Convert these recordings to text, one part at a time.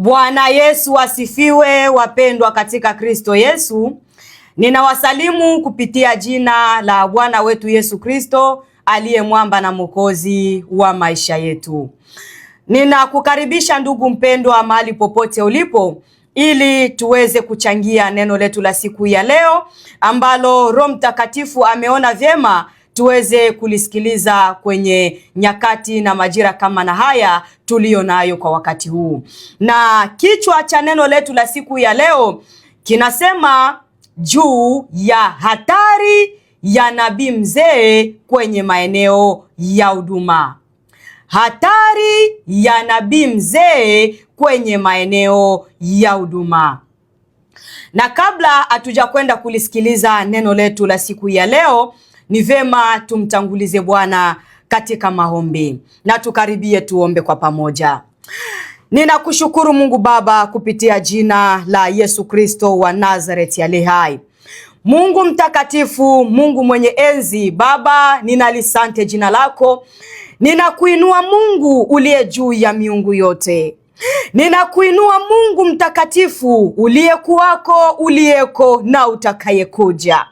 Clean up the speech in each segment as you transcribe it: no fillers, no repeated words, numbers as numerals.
Bwana Yesu asifiwe, wapendwa katika Kristo Yesu. Ninawasalimu kupitia jina la Bwana wetu Yesu Kristo, aliye mwamba na mwokozi wa maisha yetu. Ninakukaribisha ndugu mpendwa mahali popote ulipo, ili tuweze kuchangia neno letu la siku ya leo, ambalo Roho Mtakatifu ameona vyema tuweze kulisikiliza kwenye nyakati na majira kama na haya tulio nayo kwa wakati huu. Na kichwa cha neno letu la siku ya leo kinasema juu ya hatari ya nabii mzee kwenye maeneo ya huduma. Hatari ya nabii mzee kwenye maeneo ya huduma. Na kabla hatuja kwenda kulisikiliza neno letu la siku ya leo, ni vema tumtangulize Bwana katika maombi, na tukaribie tuombe kwa pamoja. Ninakushukuru Mungu Baba kupitia jina la Yesu Kristo wa Nazareti aliye hai. Mungu mtakatifu, Mungu mwenye enzi, Baba ninalisante jina lako. Ninakuinua Mungu uliye juu ya miungu yote. Ninakuinua Mungu mtakatifu uliyekuwako, uliyeko na utakayekuja.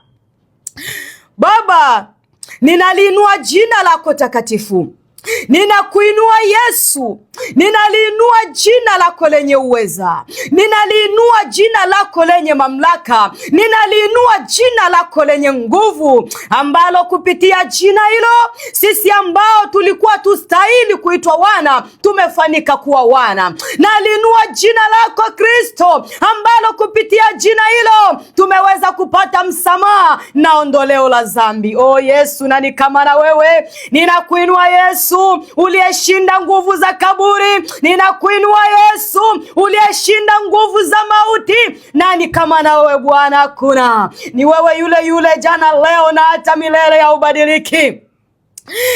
Baba, ninaliinua jina lako takatifu. Ninakuinua Yesu, ninaliinua jina lako lenye uweza, ninaliinua jina lako lenye mamlaka, ninaliinua jina lako lenye nguvu, ambalo kupitia jina hilo sisi ambao tulikuwa tustahili kuitwa wana tumefanyika kuwa wana. Naliinua jina lako Kristo, ambalo kupitia jina hilo tumeweza kupata msamaha na ondoleo la dhambi. O Yesu, nani kama na wewe? Ninakuinua Yesu uliyeshinda nguvu za kaburi. Ninakuinua Yesu uliyeshinda nguvu za mauti. Nani kama na wewe Bwana? Hakuna. Ni wewe yule jana, leo na hata milele ya ubadiliki.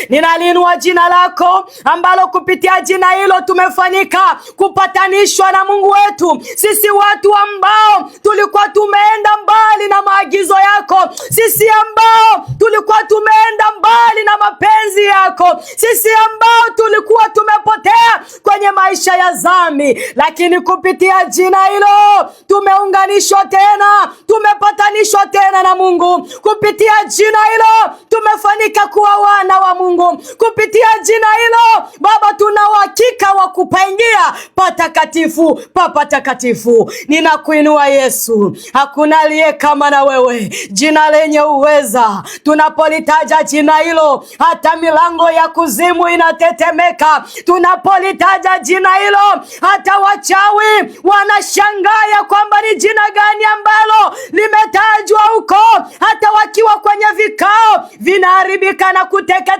Ninaliinua jina lako, ambalo kupitia jina hilo tumefanyika kupatanishwa na Mungu wetu. Sisi watu ambao tulikuwa tumeenda mbali na maagizo yako, sisi ambao tulikuwa tumeenda mbali na mapenzi yako, sisi ambao tulikuwa tumepotea kwenye maisha ya dhambi, lakini kupitia jina hilo tumeunganishwa tena, tumepatanishwa tena na Mungu. Kupitia jina hilo tumefanyika kuwa wana wa Mungu. Kupitia jina hilo Baba, tuna uhakika wa kupaingia patakatifu pa patakatifu. Ninakuinua Yesu, hakuna aliye kama na wewe, jina lenye uweza. Tunapolitaja jina hilo hata milango ya kuzimu inatetemeka. Tunapolitaja jina hilo hata wachawi wanashangaa ya kwamba ni jina gani ambalo limetajwa huko. Hata wakiwa kwenye vikao vinaharibika na kuteketea.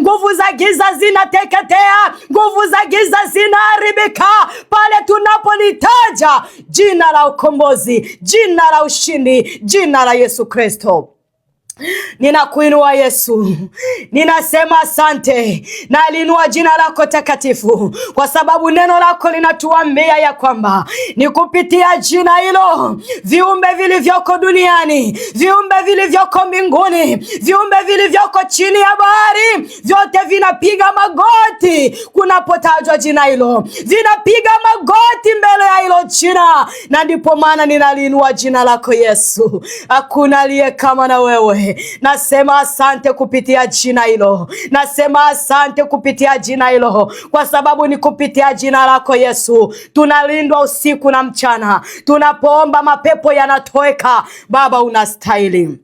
Nguvu za giza zinateketea, nguvu za giza zinaharibika pale tunapolitaja jina la ukombozi, jina la ushindi, jina la Yesu Kristo. Ninakuinua Yesu, ninasema asante. Nalinua jina lako takatifu, kwa sababu neno lako linatuambia ya kwamba ni kupitia jina hilo viumbe vilivyoko duniani, viumbe vilivyoko mbinguni, viumbe vilivyoko chini ya bahari, vyote vinapiga magoti kunapotajwa jina hilo, vinapiga magoti mbele ya hilo jina. Na ndipo maana ninalinua jina lako Yesu. Hakuna aliye kama na wewe. Nasema asante kupitia jina hilo. Nasema asante kupitia jina hilo, kwa sababu ni kupitia jina lako Yesu tunalindwa usiku na mchana. Tunapoomba mapepo yanatoweka. Baba, unastahili.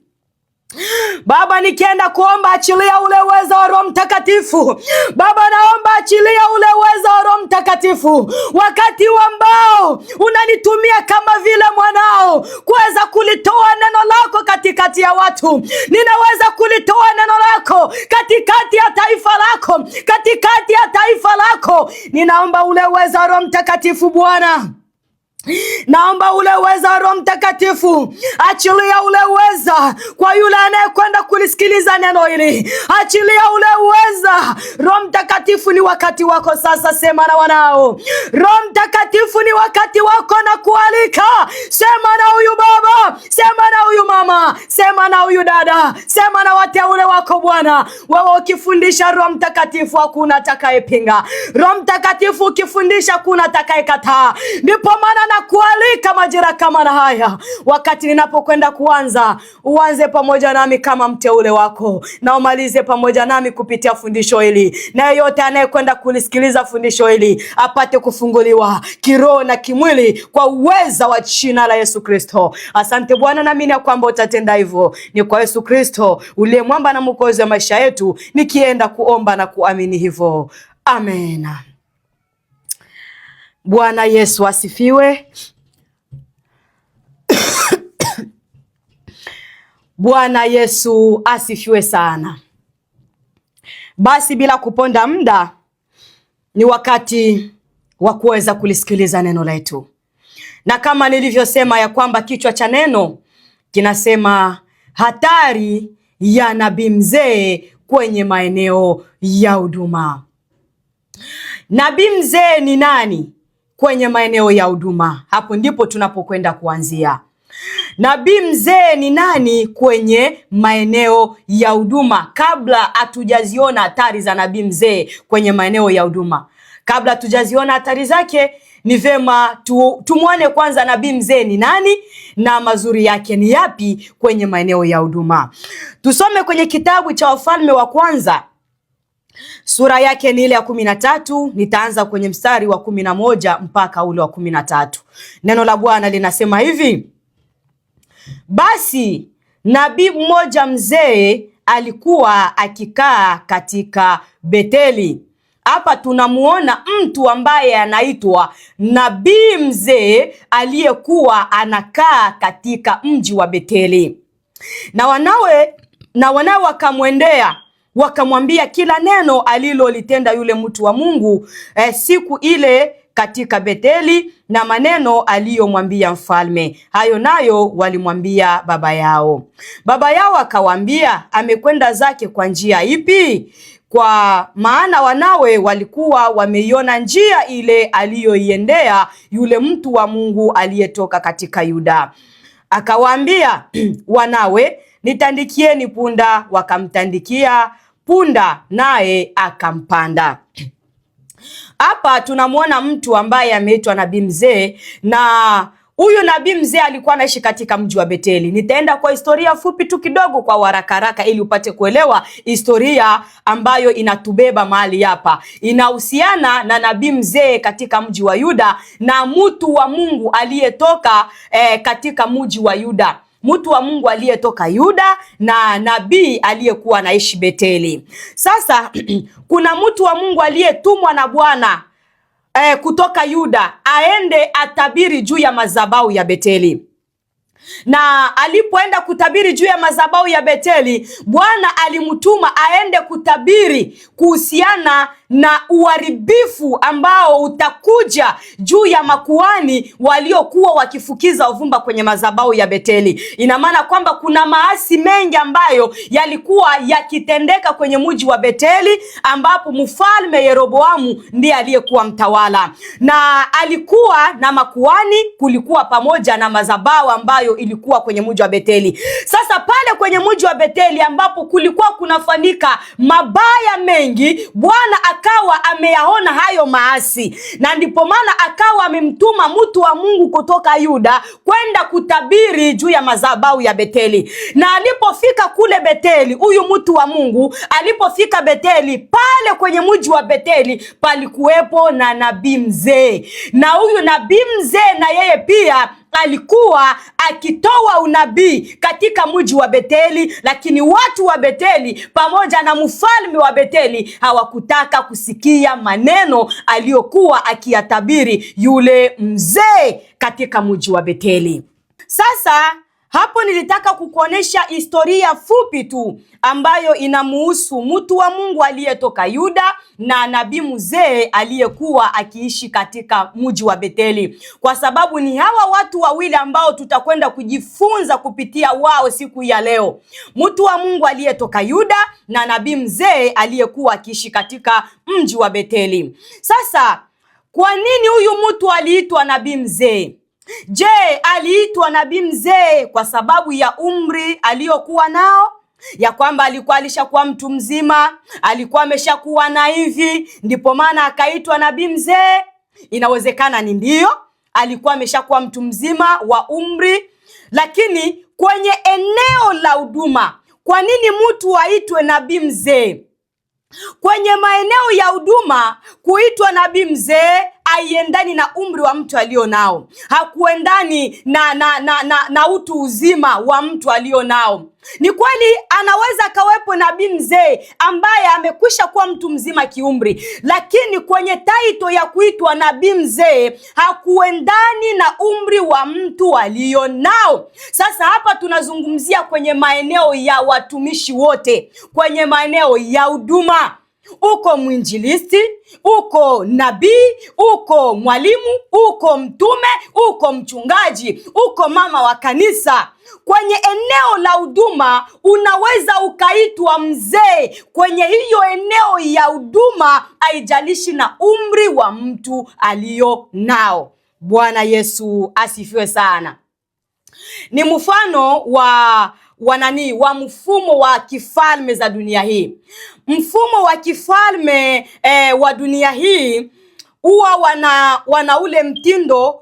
Baba, nikienda kuomba, achilia ule uwezo wa Roho Mtakatifu. Baba, naomba achilia ule uwezo wa Roho Mtakatifu, wakati ambao unanitumia kama vile mwanao kuweza kulitoa neno lako katikati ya watu. Ninaweza kulitoa neno lako katikati ya taifa lako, katikati ya taifa lako. Ninaomba ule uwezo wa Roho Mtakatifu Bwana, Naomba ule uweza wa Roho Mtakatifu, achilia ule uweza kwa yule anayekwenda kulisikiliza neno hili. Achilia ule uweza. Roho Mtakatifu, ni wakati wako sasa, sema na wanao. Roho Mtakatifu, ni wakati wako na kualika. Sema na huyu baba, sema na huyu mama, sema na huyu dada, sema na wateule wako Bwana. Wewe ukifundisha Roho Mtakatifu hakuna atakayepinga. Roho Mtakatifu ukifundisha hakuna atakayekataa. Ndipo maana na kualika majira kama na haya, wakati ninapokwenda kuanza, uanze pamoja nami kama mteule wako, na umalize pamoja nami kupitia fundisho hili, na yeyote anayekwenda kulisikiliza fundisho hili apate kufunguliwa kiroho na kimwili kwa uweza wa jina la Yesu Kristo. Asante Bwana, naamini ya kwamba utatenda hivyo. Ni kwa Yesu Kristo uliye mwamba na mwokozi wa maisha yetu, nikienda kuomba na kuamini hivyo. Amen. Bwana Yesu asifiwe. Bwana Yesu asifiwe sana. Basi bila kuponda muda, ni wakati wa kuweza kulisikiliza neno letu. Na kama nilivyosema ya kwamba kichwa cha neno kinasema hatari ya nabii mzee kwenye maeneo ya huduma. Nabii mzee ni nani kwenye maeneo ya huduma? Hapo ndipo tunapokwenda kuanzia. Nabii mzee ni nani kwenye maeneo ya huduma? Kabla hatujaziona hatari za nabii mzee kwenye maeneo ya huduma, kabla hatujaziona hatari zake, ni vema tumuone kwanza nabii mzee ni nani na mazuri yake ni yapi kwenye maeneo ya huduma. Tusome kwenye kitabu cha Wafalme wa Kwanza, sura yake ni ile ya 13. Nitaanza kwenye mstari wa 11 mpaka ule wa 13. Neno la Bwana linasema hivi: basi nabii mmoja mzee alikuwa akikaa katika Beteli. Hapa tunamuona mtu ambaye anaitwa nabii mzee aliyekuwa anakaa katika mji wa Beteli. Na wanawe wakamwendea wakamwambia kila neno alilolitenda yule mtu wa Mungu siku ile katika Beteli, na maneno aliyomwambia mfalme. Hayo nayo walimwambia baba yao. Baba yao akawaambia, amekwenda zake kwa njia ipi? Kwa maana wanawe walikuwa wameiona njia ile aliyoiendea yule mtu wa Mungu aliyetoka katika Yuda. Akawaambia wanawe, nitandikieni punda. Wakamtandikia punda, naye akampanda. Hapa tunamwona mtu ambaye ameitwa nabii mzee, na huyu nabii mzee alikuwa anaishi katika mji wa Beteli. Nitaenda kwa historia fupi tu kidogo kwa haraka ili upate kuelewa historia ambayo inatubeba mahali hapa. Inahusiana na nabii mzee katika mji wa Yuda na mtu wa Mungu aliyetoka katika mji wa Yuda. Mtu wa Mungu aliyetoka Yuda na nabii aliyekuwa anaishi Beteli. Sasa kuna mtu wa Mungu aliyetumwa na Bwana kutoka Yuda aende atabiri juu ya madhabahu ya Beteli. Na alipoenda kutabiri juu ya madhabahu ya Beteli, Bwana alimtuma aende kutabiri kuhusiana na uharibifu ambao utakuja juu ya makuhani waliokuwa wakifukiza uvumba kwenye madhabahu ya Beteli. Ina maana kwamba kuna maasi mengi ambayo yalikuwa yakitendeka kwenye mji wa Beteli, ambapo mfalme Yeroboamu ndiye aliyekuwa mtawala. Na alikuwa na makuhani, kulikuwa pamoja na madhabahu ambayo ilikuwa kwenye mji wa Beteli. Sasa pale kwenye mji wa Beteli ambapo kulikuwa kunafanyika mabaya mengi, Bwana akawa ameyaona hayo maasi, na ndipo maana akawa amemtuma mtu wa Mungu kutoka Yuda kwenda kutabiri juu ya madhabahu ya Beteli. Na alipofika kule Beteli, huyu mtu wa Mungu alipofika Beteli, pale kwenye mji wa Beteli palikuwepo na nabii mzee. Na huyu nabii mzee na yeye pia alikuwa akitoa unabii katika mji wa Beteli, lakini watu wa Beteli pamoja na mfalme wa Beteli hawakutaka kusikia maneno aliyokuwa akiyatabiri yule mzee katika mji wa Beteli. Sasa Hapo nilitaka kukuonesha historia fupi tu ambayo inamuhusu mtu wa Mungu aliyetoka Yuda na nabii mzee aliyekuwa akiishi katika mji wa Betheli, kwa sababu ni hawa watu wawili ambao tutakwenda kujifunza kupitia wao siku ya leo. Mtu wa Mungu aliyetoka Yuda na nabii mzee aliyekuwa akiishi katika mji wa Betheli. Sasa kwa nini huyu mtu aliitwa nabii mzee? Je, aliitwa nabii mzee kwa sababu ya umri aliyokuwa nao, ya kwamba alikuwa alishakuwa mtu mzima, alikuwa ameshakuwa na hivi ndipo maana akaitwa nabii mzee? Inawezekana ni ndio, alikuwa ameshakuwa mtu mzima wa umri, lakini kwenye eneo la huduma, kwa nini mtu aitwe nabii mzee? Kwenye maeneo ya huduma, kuitwa nabii mzee haiendani na umri wa mtu alionao, hakuendani na utu uzima wa mtu alionao. Ni kweli anaweza kawepo nabii mzee ambaye amekwisha kuwa mtu mzima kiumri, lakini kwenye taito ya kuitwa nabii mzee hakuendani na umri wa mtu alionao. Sasa hapa tunazungumzia kwenye maeneo ya watumishi wote, kwenye maeneo ya huduma. Uko mwinjilisti, uko nabii, uko mwalimu, uko mtume, uko mchungaji, uko mama wa kanisa. Kwenye eneo la huduma unaweza ukaitwa mzee. Kwenye hiyo eneo ya huduma haijalishi na umri wa mtu alio nao. Bwana Yesu asifiwe sana. Ni mfano wa mfumo wa kifalme za dunia hii. Mfumo wa kifalme wa dunia hii huwa wana ule mtindo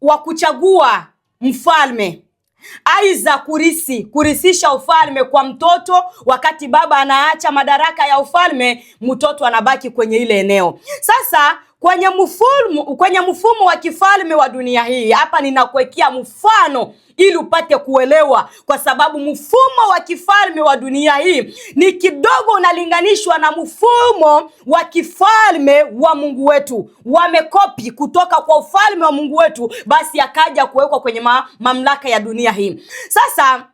wa kuchagua mfalme, aiza kurisisha ufalme kwa mtoto. Wakati baba anaacha madaraka ya ufalme, mtoto anabaki kwenye ile eneo. Sasa kwenye mfumo wa kifalme wa dunia hii, hapa ninakuwekea mfano ili upate kuelewa, kwa sababu mfumo wa kifalme wa dunia hii ni kidogo unalinganishwa na mfumo wa kifalme wa Mungu wetu. Wamekopi kutoka kwa ufalme wa Mungu wetu, basi akaja kuwekwa kwenye mamlaka ya dunia hii. Sasa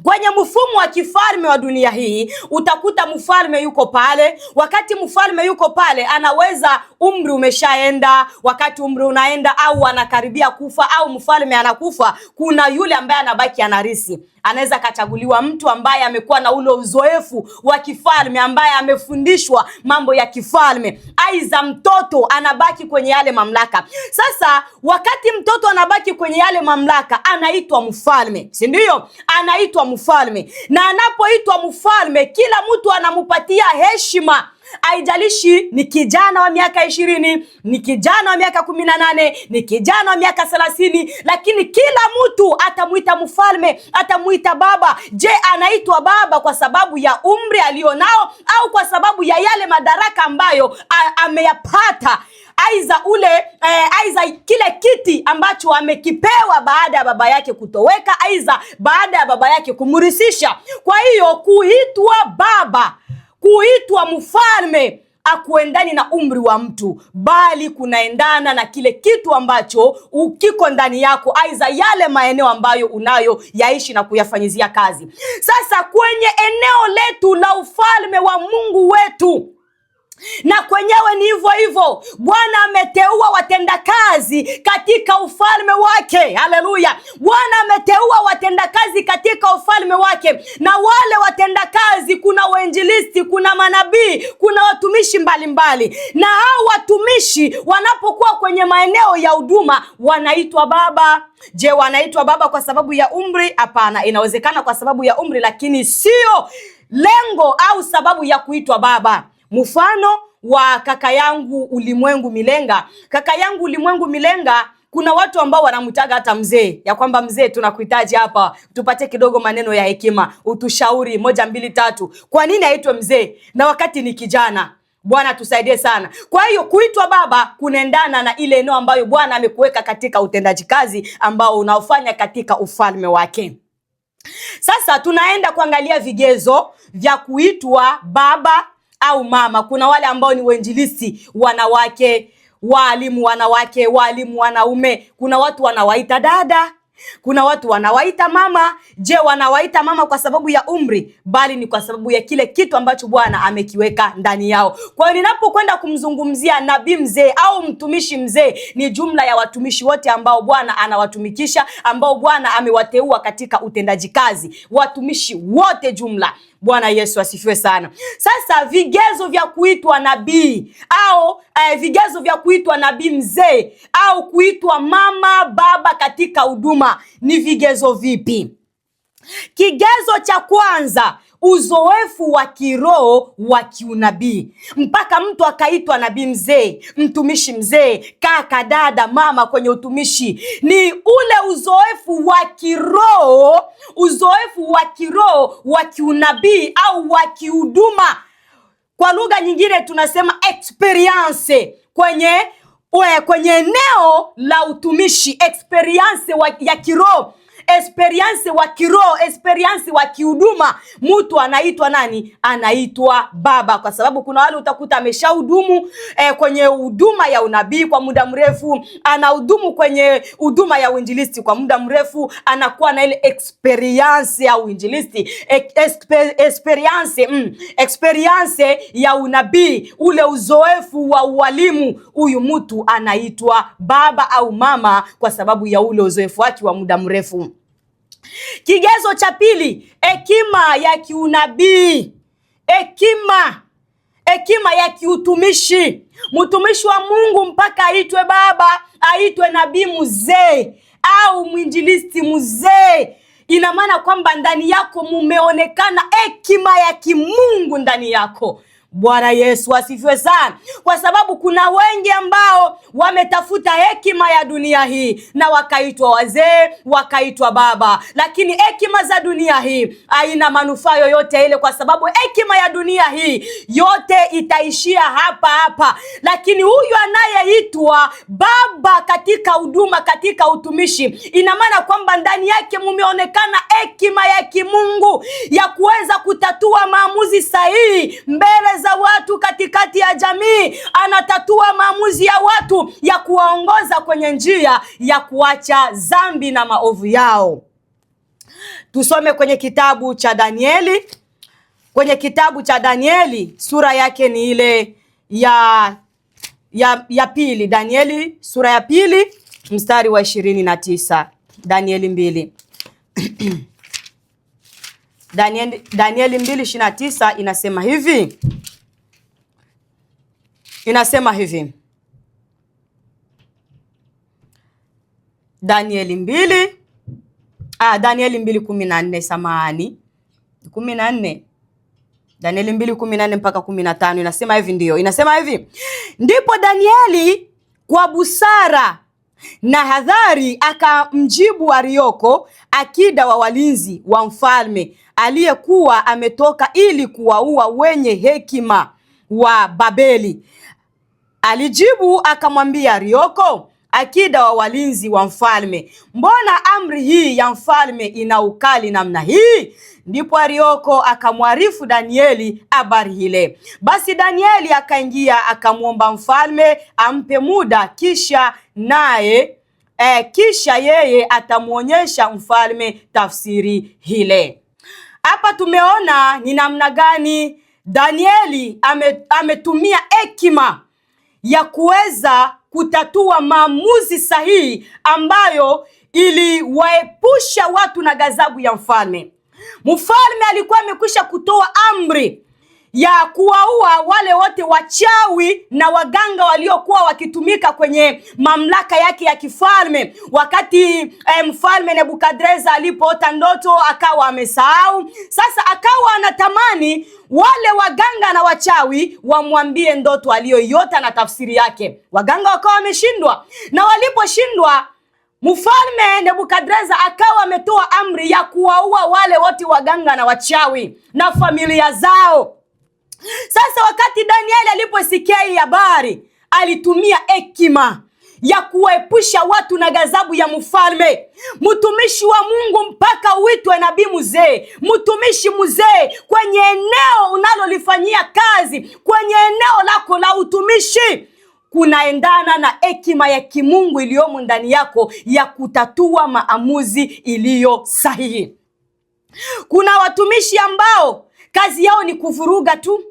kwenye mfumo wa kifalme wa dunia hii utakuta mfalme yuko pale. Wakati mfalme yuko pale, anaweza umri umeshaenda, wakati umri unaenda au anakaribia kufa au mfalme anakufa, kuna yule ambaye anabaki anarisi. Anaweza kachaguliwa mtu ambaye amekuwa na ule uzoefu wa kifalme, ambaye amefundishwa mambo ya kifalme. Aiza mtoto anabaki kwenye yale mamlaka. Sasa wakati mtoto anabaki kwenye yale mamlaka, anaitwa mfalme, si ndio? Anaitwa mfalme, na anapoitwa mfalme kila mtu anamupatia heshima. Haijalishi ni kijana wa miaka 20, ni kijana wa miaka 18, ni kijana wa miaka 30, lakini kila mtu atamuita mfalme, atamuita baba. Je, anaitwa baba kwa sababu ya umri alionao au kwa sababu ya yale madaraka ambayo ameyapata? Aiza kile kiti ambacho amekipewa baada ya baba yake kutoweka, aiza baada ya baba yake kumurisisha. Kwa hiyo kuitwa baba, kuitwa mfalme akuendani na umri wa mtu, bali kunaendana na kile kitu ambacho ukiko ndani yako, aiza yale maeneo ambayo unayo yaishi na kuyafanyizia kazi. Sasa kwenye eneo letu la ufalme wa Mungu wetu, na kwenyewe ni hivyo hivyo. Bwana ameteua watendakazi katika ufalme wake. Haleluya! Bwana ameteua watendakazi katika ufalme wake, na wale watendakazi, kuna wainjilisti, kuna manabii, kuna watumishi mbalimbali. Na hao watumishi wanapokuwa kwenye maeneo ya huduma wanaitwa baba. Je, wanaitwa baba kwa sababu ya umri? Hapana, inawezekana kwa sababu ya umri, lakini sio lengo au sababu ya kuitwa baba. Mfano wa kaka yangu Ulimwengu Milenga. Kaka yangu Ulimwengu Milenga, kuna watu ambao wanamtaga hata mzee, ya kwamba mzee, tunakuhitaji hapa, tupate kidogo maneno ya hekima, utushauri 1 2 3. Kwa nini aitwe mzee na wakati ni kijana? Bwana tusaidie sana. Kwa hiyo kuitwa baba kunaendana na ile eneo ambayo Bwana amekuweka katika utendaji kazi ambao unaofanya katika ufalme wake. Sasa tunaenda kuangalia vigezo vya kuitwa baba au mama. Kuna wale ambao ni wainjilisti wanawake, walimu wanawake, walimu wanaume. Kuna watu wanawaita dada, Kuna watu wanawaita mama. Je, wanawaita mama kwa sababu ya umri? Bali ni kwa sababu ya kile kitu ambacho Bwana amekiweka ndani yao. Kwa hiyo ninapokwenda kumzungumzia nabii mzee au mtumishi mzee, ni jumla ya watumishi wote ambao Bwana anawatumikisha, ambao Bwana amewateua katika utendaji kazi. Watumishi wote jumla. Bwana Yesu asifiwe sana. Sasa vigezo vya kuitwa nabii au vigezo vya kuitwa nabii mzee au kuitwa mama, baba katika huduma ni vigezo vipi? Kigezo cha kwanza, uzoefu wa kiroho wa kiunabii. Mpaka mtu akaitwa nabii mzee, mtumishi mzee, kaka, dada, mama kwenye utumishi, ni ule uzoefu wa kiroho, wa kiunabii au wa kihuduma. Kwa lugha nyingine tunasema experience kwenye eneo la utumishi, experience ya kiroho, experience wa kihuduma. Mtu anaitwa nani? Anaitwa baba, kwa sababu kuna wale utakuta ameshahudumu kwenye huduma ya unabii kwa muda mrefu, anahudumu kwenye huduma ya uinjilisti kwa muda mrefu, anakuwa na ile experience ya uinjilisti, experience ya unabii, ule uzoefu wa ualimu. Huyu mtu anaitwa baba au mama kwa sababu ya ule uzoefu wake wa muda mrefu. Kigezo cha pili, hekima ya kiunabii, hekima ya kiutumishi. Mtumishi wa Mungu mpaka aitwe baba, aitwe nabii mzee au mwinjilisti mzee, ina maana kwamba ndani yako mumeonekana hekima ya kimungu ndani yako. Bwana Yesu asifiwe sana. Kwa sababu kuna wengi ambao wametafuta hekima ya dunia hii na wakaitwa wazee, wakaitwa baba, lakini hekima za dunia hii haina manufaa yoyote ile, kwa sababu hekima ya dunia hii yote itaishia hapa. Lakini huyu anayeitwa baba katika huduma, katika utumishi, ina maana kwamba ndani yake mumeonekana hekima ya kimungu ya kuweza kutatua maamuzi sahihi mbele za watu, katikati ya jamii. Anatatua maamuzi ya watu ya kuwaongoza kwenye njia ya kuacha dhambi na maovu yao. Tusome kwenye kitabu cha Danieli. Kwenye kitabu cha Danieli, sura yake ni ile ya pili. Danieli sura ya pili mstari wa 29. Danieli 2. Danieli 2:29 inasema hivi. Danieli 2:14, samahani, 14. Danieli 2:14 mpaka 15 inasema hivi, ndio. Inasema hivi: ndipo Danieli kwa busara na hadhari akamjibu Arioko, akida wa walinzi wa mfalme, aliyekuwa ametoka ili kuwaua wenye hekima wa Babeli. Alijibu akamwambia Arioko, akida wa walinzi wa mfalme, mbona amri hii ya mfalme ina ukali namna hii? Ndipo Arioko akamwarifu Danieli habari hile. Basi Danieli akaingia akamwomba mfalme ampe muda, kisha yeye atamuonyesha mfalme tafsiri hile. Hapa tumeona ni namna gani Danieli ametumia hekima ya kuweza kutatua maamuzi sahihi ambayo iliwaepusha watu na ghadhabu ya mfalme. Mfalme alikuwa amekwisha kutoa amri ya kuwaua wale wote wachawi na waganga waliokuwa wakitumika kwenye mamlaka yake ya kifalme. Wakati mfalme Nebukadreza alipoota ndoto akawa amesahau. Sasa akawa anatamani wale waganga na wachawi wamwambie ndoto aliyoiota na tafsiri yake. Waganga wakawa wameshindwa, na waliposhindwa Mfalme Nebukadreza akawa ametoa amri ya kuwaua wale wote waganga na wachawi na familia zao. Sasa wakati Danieli aliposikia hii habari, alitumia hekima ya kuepusha watu na ghadhabu ya mfalme. Mtumishi wa Mungu mpaka uitwe nabii mzee, mtumishi mzee kwenye eneo unalolifanyia kazi, kwenye eneo lako la utumishi. kunaendana na hekima ya kimungu iliyomo ndani yako ya kutatua maamuzi iliyo sahihi. Kuna watumishi ambao kazi yao ni kuvuruga tu,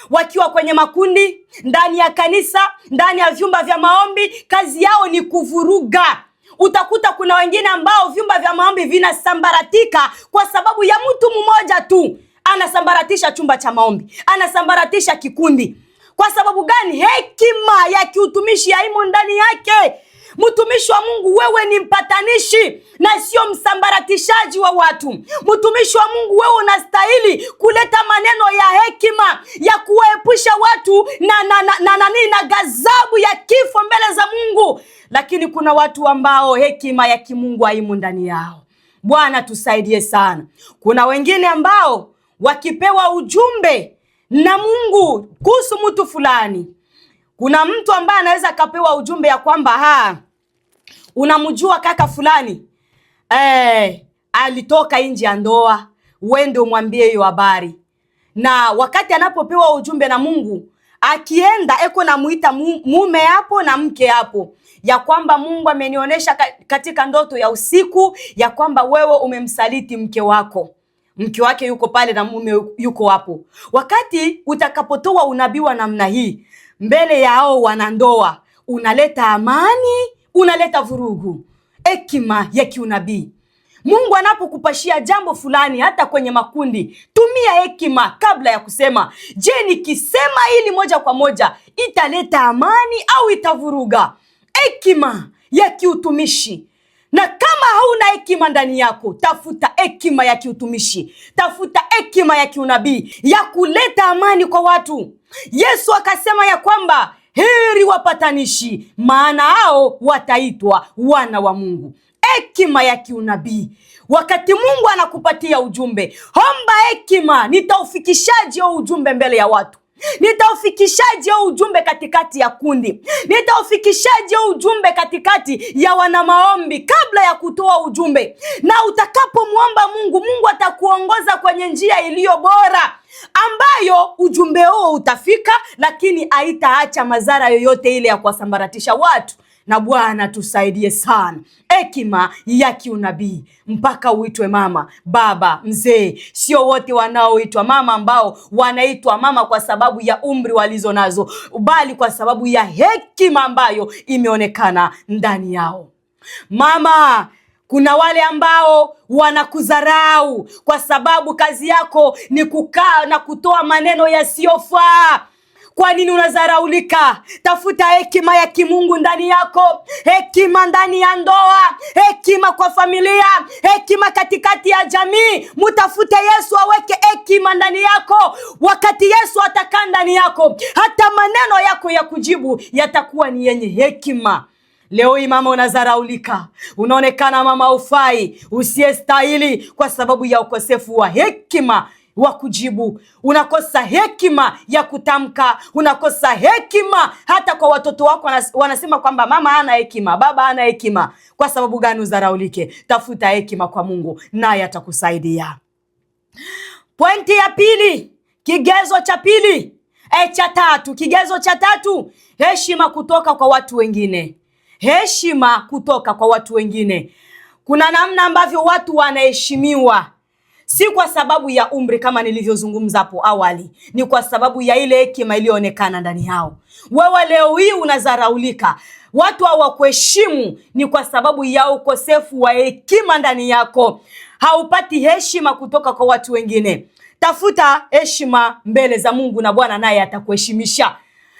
wakiwa kwenye makundi, ndani ya kanisa, ndani ya vyumba vya maombi, kazi yao ni kuvuruga. Utakuta kuna wengine ambao vyumba vya maombi vinasambaratika kwa sababu ya mtu mmoja tu. Anasambaratisha chumba cha maombi, anasambaratisha kikundi. Kwa sababu gani? Hekima ya kiutumishi haimo ndani yake. Mtumishi wa Mungu, wewe ni mpatanishi na sio msambaratishaji wa watu. Mtumishi wa Mungu, wewe unastahili kuleta maneno ya hekima ya kuwaepusha watu na ghadhabu ya kifo mbele za Mungu. Lakini kuna watu ambao hekima ya kimungu haimo ndani yao. Bwana tusaidie sana. Kuna wengine ambao wakipewa ujumbe na Mungu kuhusu mtu fulani, kuna mtu ambaye anaweza akapewa ujumbe ya kwamba unamjua kaka fulani alitoka nje ya ndoa, uende umwambie hiyo habari. Na wakati anapopewa ujumbe na Mungu, akienda eko namuita mume hapo na mke hapo, ya kwamba Mungu amenionyesha katika ndoto ya usiku ya kwamba wewe umemsaliti mke wako. Mke wake yuko pale na mume yuko hapo. Wakati utakapotoa unabii wa namna hii mbele yao wanandoa, unaleta amani, unaleta vurugu. Hekima ya kiunabii. Mungu anapokupashia jambo fulani hata kwenye makundi, tumia hekima kabla ya kusema. Je, nikisema hili moja kwa moja italeta amani au itavuruga? Hekima ya kiutumishi. Na kama hauna hekima ndani yako, tafuta hekima ya kiutumishi, tafuta hekima ya kiunabii ya kuleta amani kwa watu. Yesu akasema ya kwamba heri wapatanishi, maana hao wataitwa wana wa Mungu. Hekima ya kiunabii. Wakati Mungu anakupatia ujumbe, omba hekima. Nitaufikishaje huo ujumbe mbele ya watu? Nitaufikishaje huo ujumbe katikati ya kundi? Nitaufikishaje huo ujumbe katikati ya wana maombi kabla ya kutoa ujumbe? Na utakapomwomba Mungu, Mungu atakuongoza kwenye njia iliyo bora ambayo ujumbe huo utafika, lakini haitaacha madhara yoyote ile ya kuwasambaratisha watu. Na Bwana tusaidie sana. Hekima ya kiunabii. Mpaka uitwe mama, baba, mzee. Sio wote wanaoitwa mama ambao wanaitwa mama kwa sababu ya umri walizo nazo, bali kwa sababu ya hekima ambayo imeonekana ndani yao. Mama, kuna wale ambao wanakudharau kwa sababu kazi yako ni kukaa na kutoa maneno yasiyofaa. Kwa nini unadharaulika? Tafuta hekima ya kimungu ndani yako, hekima ndani ya ndoa, hekima kwa familia, hekima katikati ya jamii. Mtafute Yesu aweke hekima ndani yako. Wakati Yesu atakaa ndani yako, hata maneno yako ya kujibu yatakuwa ni yenye hekima. Leo hii mama unadharaulika, unaonekana mama ufai, usiyestahili kwa sababu ya ukosefu wa hekima wa kujibu. Unakosa hekima ya kutamka, unakosa hekima hata kwa watoto wako. Wanasema kwamba mama hana hekima, baba hana hekima. Kwa sababu gani udharaulike? Tafuta hekima kwa Mungu naye atakusaidia. Pointi ya pili, kigezo cha pili, kigezo cha tatu, heshima kutoka kwa watu wengine. Heshima kutoka kwa watu wengine. Kuna namna ambavyo watu wanaheshimiwa, si kwa sababu ya umri kama nilivyozungumza hapo awali, ni kwa sababu ya ile hekima iliyoonekana ndani yao. Wewe leo hii unadharaulika, watu hawakuheshimu, ni kwa sababu ya ukosefu wa hekima ndani yako. Haupati heshima kutoka kwa watu wengine. Tafuta heshima mbele za Mungu na Bwana naye atakuheshimisha.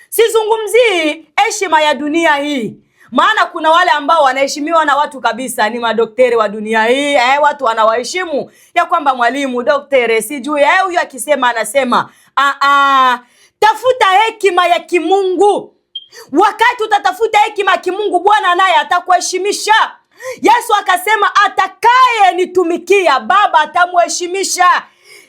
Sizungumzii heshima ya dunia hii, maana kuna wale ambao wanaheshimiwa na watu kabisa, ni madaktari wa dunia hii. Watu wanawaheshimu ya kwamba mwalimu, daktari, sijui huyu akisema anasema. Tafuta hekima ya kimungu. Wakati utatafuta hekima ya kimungu, Bwana naye atakuheshimisha. Yesu akasema atakaye nitumikia Baba atamheshimisha.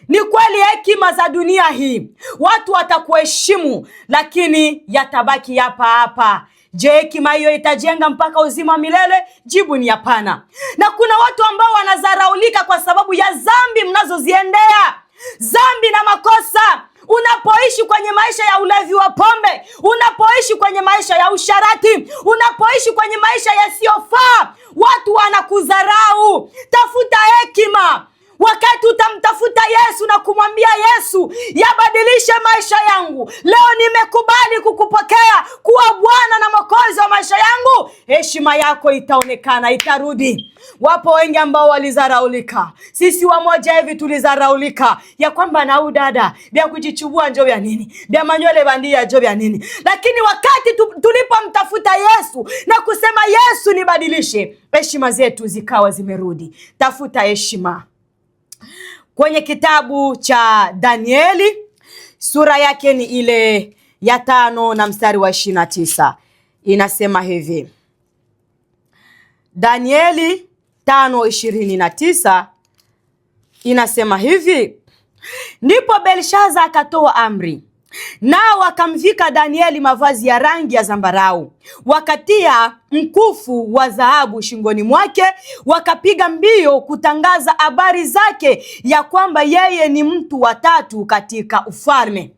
Ni kweli hekima za dunia hii watu watakuheshimu, lakini yatabaki hapa hapa. Je, hekima hiyo itajenga mpaka uzima wa milele? Jibu ni hapana. Na kuna watu ambao wanadharaulika kwa sababu ya dhambi mnazoziendea, dhambi na makosa. unapoishi kwenye maisha ya ulevi wa pombe, unapoishi kwenye maisha ya usharati, unapoishi kwenye maisha yasiyofaa, watu wanakudharau. Tafuta hekima. Wakati utamtafuta Yesu na kumwambia Yesu, yabadilishe maisha yangu, leo nimekubali kukupokea kuwa Bwana na Mwokozi wa maisha yangu, heshima yako itaonekana, itarudi. Wapo wengi ambao walizaraulika. Sisi wamoja hivi tulizaraulika, ya kwamba na udada bia kujichubua njoo ya nini, bia manywele bandia njoo ya nini. Lakini wakati tulipomtafuta Yesu na kusema Yesu nibadilishe, heshima zetu zikawa zimerudi. Tafuta heshima. Kwenye kitabu cha Danieli, sura yake ni ile ya 5 na mstari wa 29. Inasema hivi. Danieli 5:29 inasema hivi. Ndipo Belshaza akatoa amri, nao wakamvika Danieli mavazi ya rangi ya zambarau, wakatia mkufu wa dhahabu shingoni mwake, wakapiga mbio kutangaza habari zake ya kwamba yeye ni mtu wa 3 katika ufalme.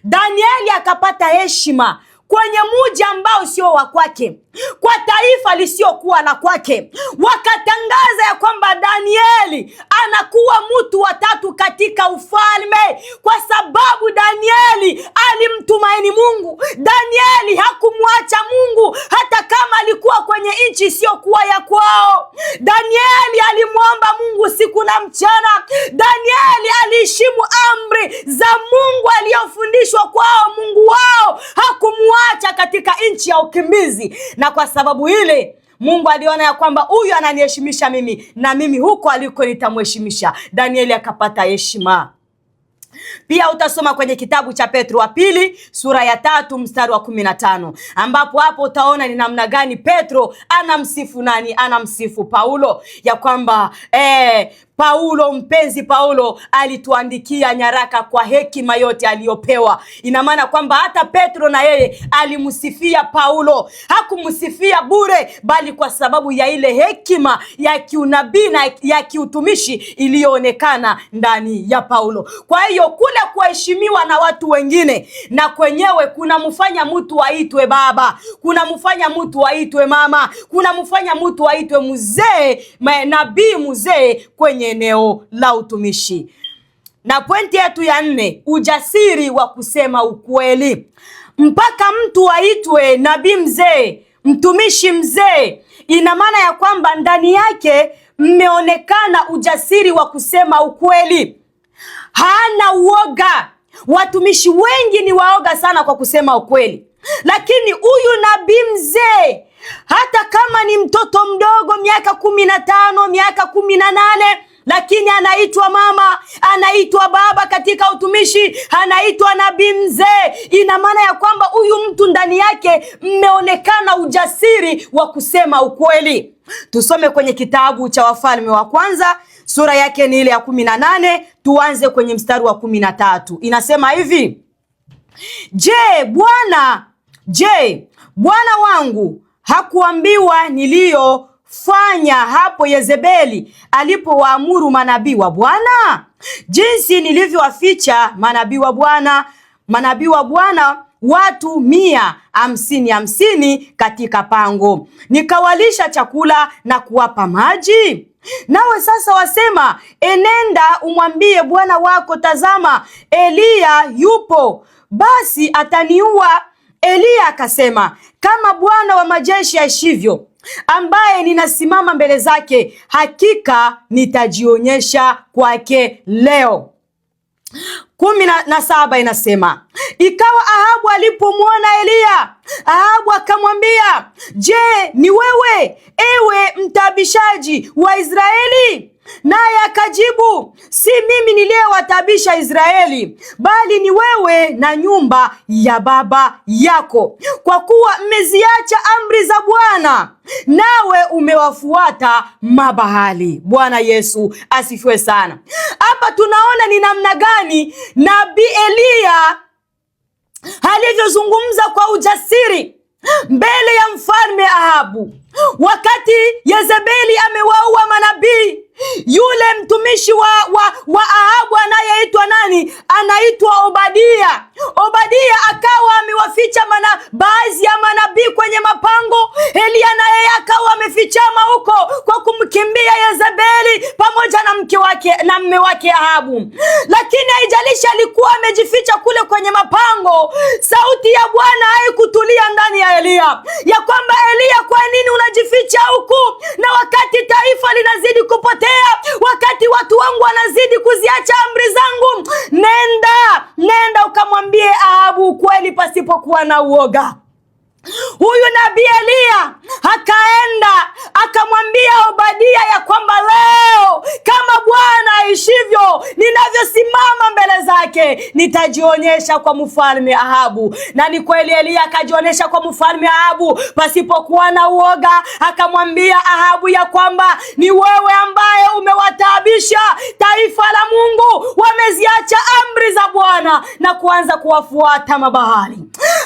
Danieli akapata heshima kwenye mji ambao sio wa kwake, kwa taifa lisiokuwa la kwake. Wakatangaza ya kwamba Danieli anakuwa mtu wa 3 katika ufalme, kwa sababu Danieli alimtumaini Mungu. Danieli hakumwacha Mungu hata kama alikuwa kwenye nchi isiyokuwa ya kwao. Danieli alimwomba Mungu siku na mchana. Danieli aliheshimu amri za Mungu aliyofundishwa kwao, Mungu wao. Hakumwacha katika nchi ya ukimbizi, na kwa sababu ile Mungu aliona ya kwamba huyu ananiheshimisha mimi, na mimi huko aliko nitamheshimisha. Danieli akapata heshima. Pia utasoma kwenye kitabu cha Petro wa pili sura ya 3 mstari wa 15, ambapo hapo utaona ni namna gani Petro anamsifu nani? Anamsifu Paulo, ya kwamba Paulo, mpenzi Paulo alituandikia nyaraka kwa hekima yote aliyopewa. Ina maana kwamba hata Petro na yeye alimsifia Paulo. Hakumsifia bure, bali kwa sababu ya ile hekima ya kiunabii na ya kiutumishi iliyoonekana ndani ya Paulo. Kwa hiyo kule kuheshimiwa na watu wengine, na kwenyewe kuna mfanya mtu aitwe baba, kuna mfanya mtu aitwe mama, kuna mfanya mtu aitwe mzee, nabii mzee kwenye eneo la utumishi. Na pointi yetu ya 4, ujasiri wa kusema ukweli. Mpaka mtu aitwe nabii mzee, mtumishi mzee, ina maana ya kwamba ndani yake mmeonekana ujasiri wa kusema ukweli. Hana uoga. Watumishi wengi ni waoga sana kwa kusema ukweli. Lakini huyu nabii mzee, hata kama ni mtoto mdogo miaka 15, miaka 18, lakini anaitwa mama, anaitwa baba katika utumishi, anaitwa nabii mzee. Ina maana ya kwamba huyu mtu ndani yake mmeonekana ujasiri wa kusema ukweli. Tusome kwenye kitabu cha Wafalme wa kwanza, sura yake ni ile ya 18, tuanze kwenye mstari wa 13. Inasema hivi. Je, Bwana wangu hakuambiwa niliyofanya hapo Yezebeli alipowaamuru manabii wa Bwana? Jinsi nilivyowaficha manabii wa Bwana watu 150 katika pango, nikawalisha chakula na kuwapa maji. Nawe sasa wasema, enenda umwambie bwana wako, tazama Eliya yupo, basi ataniua. Eliya akasema, kama Bwana wa majeshi aishivyo, ambaye ninasimama mbele zake, hakika nitajionyesha kwake leo. 17 inasema, ikawa Ahabu alipomwona Eliya, Ahabu akamwambia, je, ni wewe, ewe mtaabishaji wa Israeli? Naye akajibu, si mimi niliyewatabisha Israeli, bali ni wewe na nyumba ya baba yako, kwa kuwa mmeziacha amri za Bwana, nawe umewafuata mabahali. Bwana Yesu asifiwe sana. Hapa tunaona ni namna gani nabii Eliya alivyozungumza kwa ujasiri mbele ya mfalme Ahabu. Wakati Yezebeli amewaua manabii, yule mtumishi wa Ahabu anayeitwa nani? Anaitwa Obadia. Obadia akawa amewaficha baadhi ya manabii kwenye mapango. Elia na yeye akawa amefichama huko kwa kumkimbia Yezebeli pamoja na mke wake na mume wake Ahabu. Lakini haijalishi alikuwa amejificha kule kwenye mapango, sauti ya Bwana haikutulia ndani ya Elia, ya kwamba Elia, kwa nini unajificha huku na wakati taifa linazidi kupotea, wakati watu wangu wanazidi kuziacha amri zangu? Nenda ukamwambie Ahabu ukweli pasipokuwa na uoga. Huyu nabii Elia akaenda akamwambia Obadia ya kwamba leo kama Bwana aishivyo, ninavyosimama mbele zake nitajionyesha kwa mfalme Ahabu. Na ni kweli Elia akajionyesha kwa mfalme Ahabu pasipokuwa na uoga. Akamwambia Ahabu ya kwamba ni wewe ambaye umewataabisha taifa la Mungu, wameziacha amri za Bwana na kuanza kuwafuata mabahali.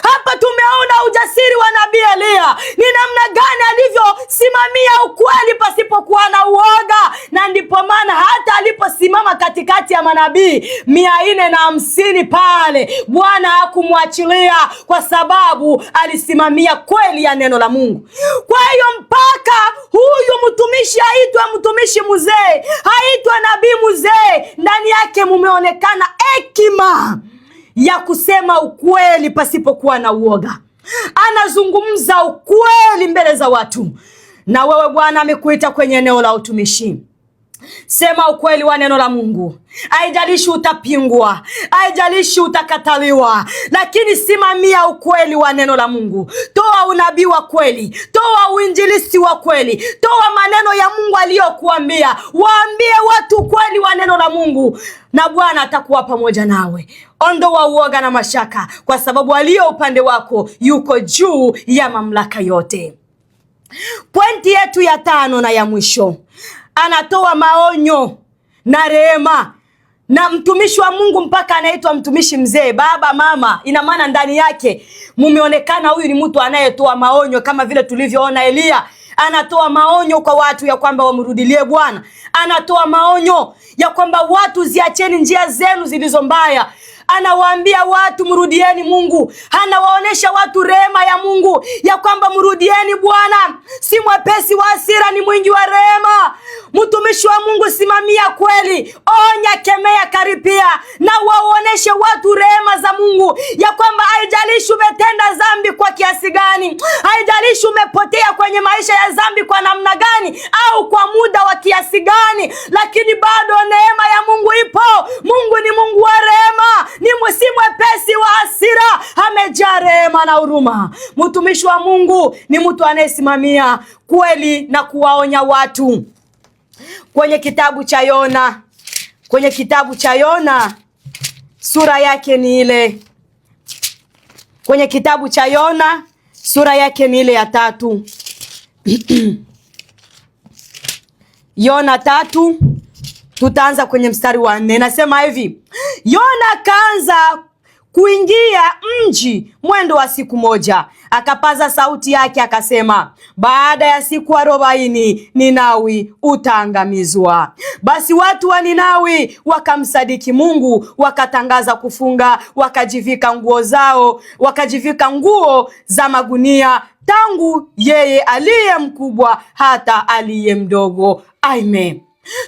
Hapa tumeona ujasiri wa nabii Elia, ni namna gani alivyosimamia ukweli pasipokuwa na uoga. Na ndipo maana hata aliposimama katikati ya manabii 450 pale, Bwana hakumwachilia kwa sababu alisimamia kweli ya neno la Mungu. Kwa hiyo mpaka huyu mtumishi aitwa mtumishi mzee, aitwa nabii mzee, ndani yake mumeonekana hekima ya kusema ukweli pasipokuwa na uoga. Anazungumza ukweli mbele za watu. Na wewe Bwana amekuita kwenye eneo la utumishi. Sema ukweli wa neno la Mungu. Haijalishi utapingwa, haijalishi utakataliwa, lakini simamia ukweli wa neno la Mungu. Toa unabii wa kweli, toa uinjilisti wa kweli, toa maneno ya Mungu aliyokuambia. Waambie watu ukweli wa neno la Mungu, na Bwana atakuwa pamoja nawe. Ondoa uoga na mashaka, kwa sababu aliye upande wako yuko juu ya mamlaka yote. Pointi yetu ya 5 na ya mwisho, anatoa maonyo na rehema. Na mtumishi wa Mungu mpaka anaitwa mtumishi mzee, baba, mama, ina maana ndani yake mumeonekana huyu ni mtu anayetoa maonyo, kama vile tulivyoona Elia anatoa maonyo kwa watu ya kwamba wamrudilie Bwana. Anatoa maonyo ya kwamba watu ziacheni njia zenu zilizo mbaya. Anawaambia watu mrudieni Mungu. Anawaonesha watu rehema ya Mungu ya kwamba mrudieni Bwana. Si mwepesi wa hasira, ni mwingi wa rehema. Mtumishi wa Mungu, simamia kweli, onya, kemea, karipia, na waoneshe watu rehema za Mungu ya kwamba haijalishi umetenda dhambi kwa kiasi gani, haijalishi umepotea kwenye maisha ya dhambi kwa namna gani au kwa muda wa kiasi gani, lakini bado neema ya Mungu ipo. Mungu ni Mungu wa rehema, ni si mwepesi wa hasira, amejaa rehema na huruma. Mtumishi wa Mungu ni mtu anayesimamia kweli na kuwaonya watu. Kwenye kitabu cha Yona, sura yake ni ile, kwenye kitabu cha Yona sura yake ni ile ya 3. Yona 3, tutaanza kwenye mstari wa 4. Nasema hivi: Yona akaanza kuingia mji mwendo wa siku moja, akapaza sauti yake akasema, baada ya siku 40 Ninawi utaangamizwa. Basi watu wa Ninawi wakamsadiki Mungu, wakatangaza kufunga, wakajivika nguo za magunia, tangu yeye aliye mkubwa hata aliye mdogo. Amen.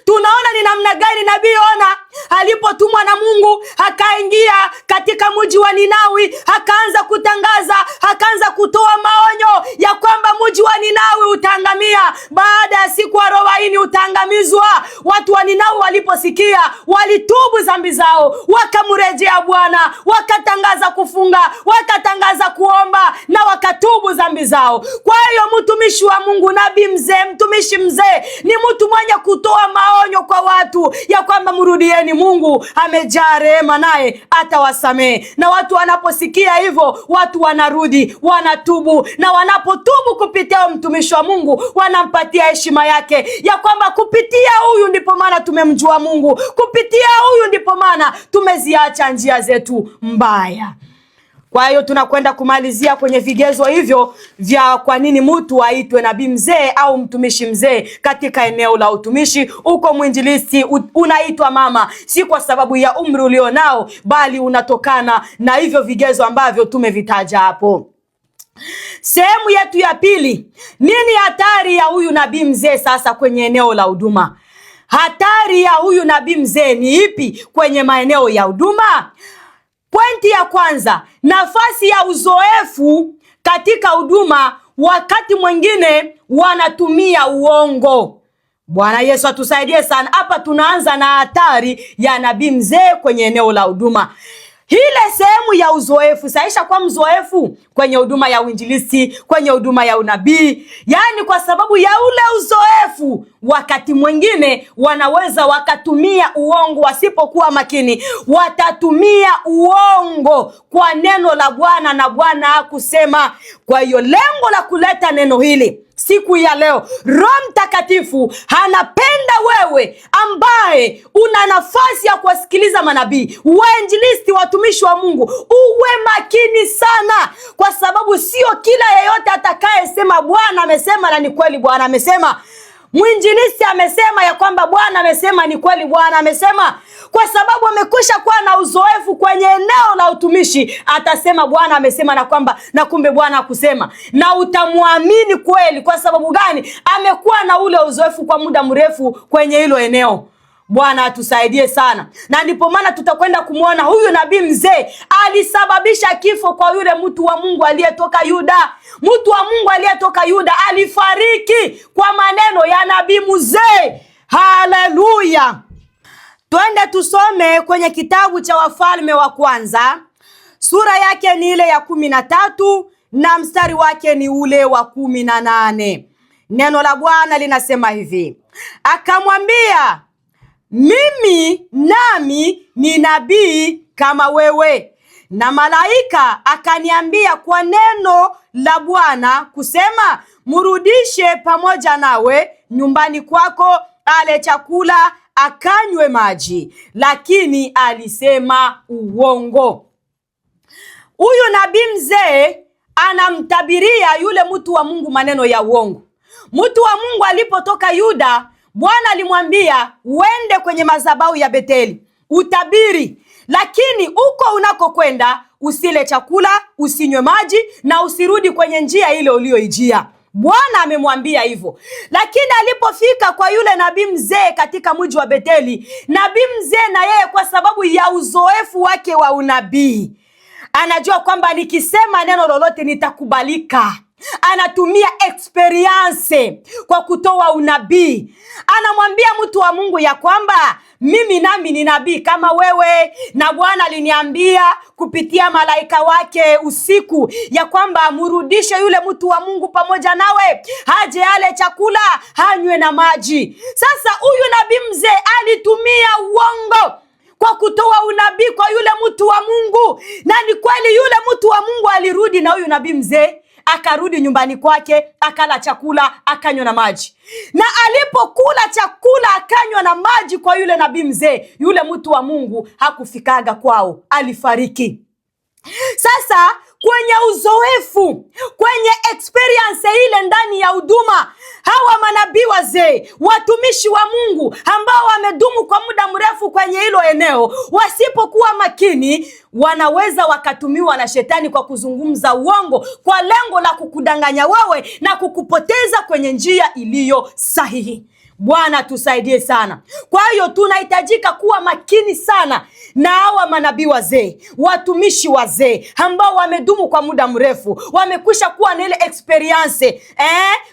Tunaona ni namna gani nabii Yona alipotumwa na Mungu akaingia katika mji wa Ninawi, akaanza kutangaza, akaanza kutoa maonyo ya kwamba mji wa Ninawi utaangamia, baada ya siku 40 utaangamizwa. Watu wa Ninawi waliposikia, walitubu dhambi zao, wakamrejea Bwana, wakatangaza kufunga, wakatangaza kuomba, na wakatubu dhambi zao. Kwa hiyo mtumishi wa Mungu, nabii mzee, mtumishi mzee, ni mtu mwenye kutoa maonyo kwa watu ya kwamba mrudieni Mungu, amejaa rehema naye atawasamehe. Na watu wanaposikia hivyo, watu wanarudi, wanatubu, na wanapotubu kupitia mtumishi wa Mungu, wanampatia heshima yake ya kwamba kupitia huyu ndipo maana tumemjua Mungu, kupitia huyu ndipo maana tumeziacha njia zetu mbaya. Kwa hiyo tunakwenda kumalizia kwenye vigezo hivyo vya kwa nini mtu aitwe nabii mzee au mtumishi mzee katika eneo la utumishi. Uko mwinjilisti unaitwa mama, si kwa sababu ya umri ulionao, bali unatokana na hivyo vigezo ambavyo tumevitaja hapo. Sehemu yetu ya pili, nini hatari ya huyu nabii mzee sasa kwenye eneo la huduma? Hatari ya huyu nabii mzee ni ipi kwenye maeneo ya huduma? Pointi ya kwanza, nafasi ya uzoefu katika huduma. Wakati mwingine wanatumia uongo. Bwana Yesu atusaidie sana. Hapa tunaanza na hatari ya nabii mzee kwenye eneo la huduma. Ile sehemu ya uzoefu, saisha kwa mzoefu kwenye huduma ya uinjilisti, kwenye huduma ya unabii. Yani kwa sababu ya ule uzoefu, wakati mwingine wanaweza wakatumia uongo. Wasipokuwa makini, watatumia uongo kwa neno la Bwana, na Bwana hakusema. Kwa hiyo lengo la kuleta neno hili siku ya leo, Roho Mtakatifu anapenda wewe ambaye una nafasi ya kuwasikiliza manabii, wainjilisti, watumishi wa Mungu, uwe makini sana, kwa sababu sio kila yeyote atakayesema Bwana amesema na ni kweli Bwana amesema. Mwinjilisti amesema ya kwamba Bwana amesema, ni kweli Bwana amesema. Kwa sababu amekwisha kuwa na uzoefu kwenye eneo la utumishi, atasema Bwana amesema na kwamba na kumbe Bwana hakusema, na utamwamini kweli. Kwa sababu gani? Amekuwa na ule uzoefu kwa muda mrefu kwenye hilo eneo. Bwana atusaidie sana. Na ndipo maana tutakwenda kumwona huyu nabii mzee alisababisha kifo kwa yule mtu wa Mungu aliyetoka Yuda. Mtu wa Mungu aliyetoka Yuda alifariki kwa maneno ya nabii mzee. Haleluya. Twende tusome kwenye kitabu cha Wafalme wa Kwanza. Sura yake ni ile ya 13 na mstari wake ni ule wa 18. Neno la Bwana linasema hivi: akamwambia, mimi nami ni nabii kama wewe, na malaika akaniambia kwa neno la Bwana kusema, mrudishe pamoja nawe nyumbani kwako, ale chakula akanywe maji. Lakini alisema uongo. Huyu nabii mzee anamtabiria yule mtu wa Mungu maneno ya uongo. Mtu wa Mungu alipotoka Yuda, Bwana alimwambia uende kwenye madhabahu ya Beteli utabiri, lakini uko unakokwenda usile chakula, usinywe maji, na usirudi kwenye njia ile uliyoijia. Bwana amemwambia hivyo. Lakini alipofika kwa yule nabii mzee katika mji wa Beteli, nabii mzee na yeye kwa sababu ya uzoefu wake wa unabii, anajua kwamba nikisema neno lolote nitakubalika. Anatumia experience kwa kutoa unabii. Anamwambia mtu wa Mungu ya kwamba mimi nami ni nabii kama wewe, na Bwana aliniambia kupitia malaika wake usiku ya kwamba mrudishe yule mtu wa Mungu pamoja nawe, haje ale chakula, hanywe na maji. Sasa huyu nabii mzee alitumia uongo kwa kutoa unabii kwa yule mtu wa Mungu, na ni kweli yule mtu wa Mungu alirudi, na huyu nabii mzee akarudi nyumbani kwake, akala chakula, akanywa na maji. Na alipokula chakula, akanywa na maji kwa yule nabii mzee, yule mtu wa Mungu hakufikaga kwao, alifariki. Sasa kwenye uzoefu, kwenye experience ile ndani ya huduma, hawa manabii wazee, watumishi wa Mungu ambao wamedumu kwa muda mrefu kwenye hilo eneo, wasipokuwa makini, wanaweza wakatumiwa na shetani kwa kuzungumza uongo kwa lengo la kukudanganya wewe na kukupoteza kwenye njia iliyo sahihi. Bwana tusaidie sana. Kwa hiyo tunahitajika kuwa makini sana na hawa manabii wazee, watumishi wazee ambao wamedumu kwa muda mrefu, wamekwisha kuwa na ile experience.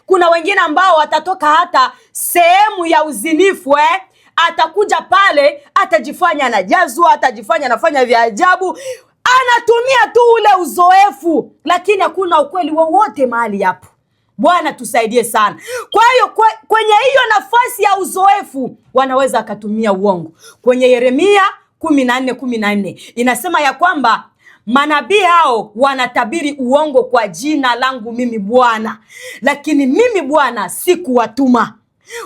Kuna wengine ambao watatoka hata sehemu ya uzinifu, atakuja pale, atajifanya anajazwa, atajifanya anafanya vya ajabu, anatumia tu ule uzoefu, lakini hakuna ukweli wowote mahali hapo. Bwana tusaidie sana. Kwa hiyo kwenye hiyo nafasi ya uzoefu wanaweza akatumia uongo. Kwenye Yeremia 14:14 inasema ya kwamba manabii hao wanatabiri uongo kwa jina langu mimi Bwana, lakini mimi Bwana sikuwatuma.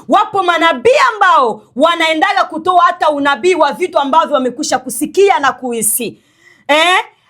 Wapo manabii ambao wanaendaga kutoa hata unabii wa vitu ambavyo wamekwisha kusikia na kuhisi.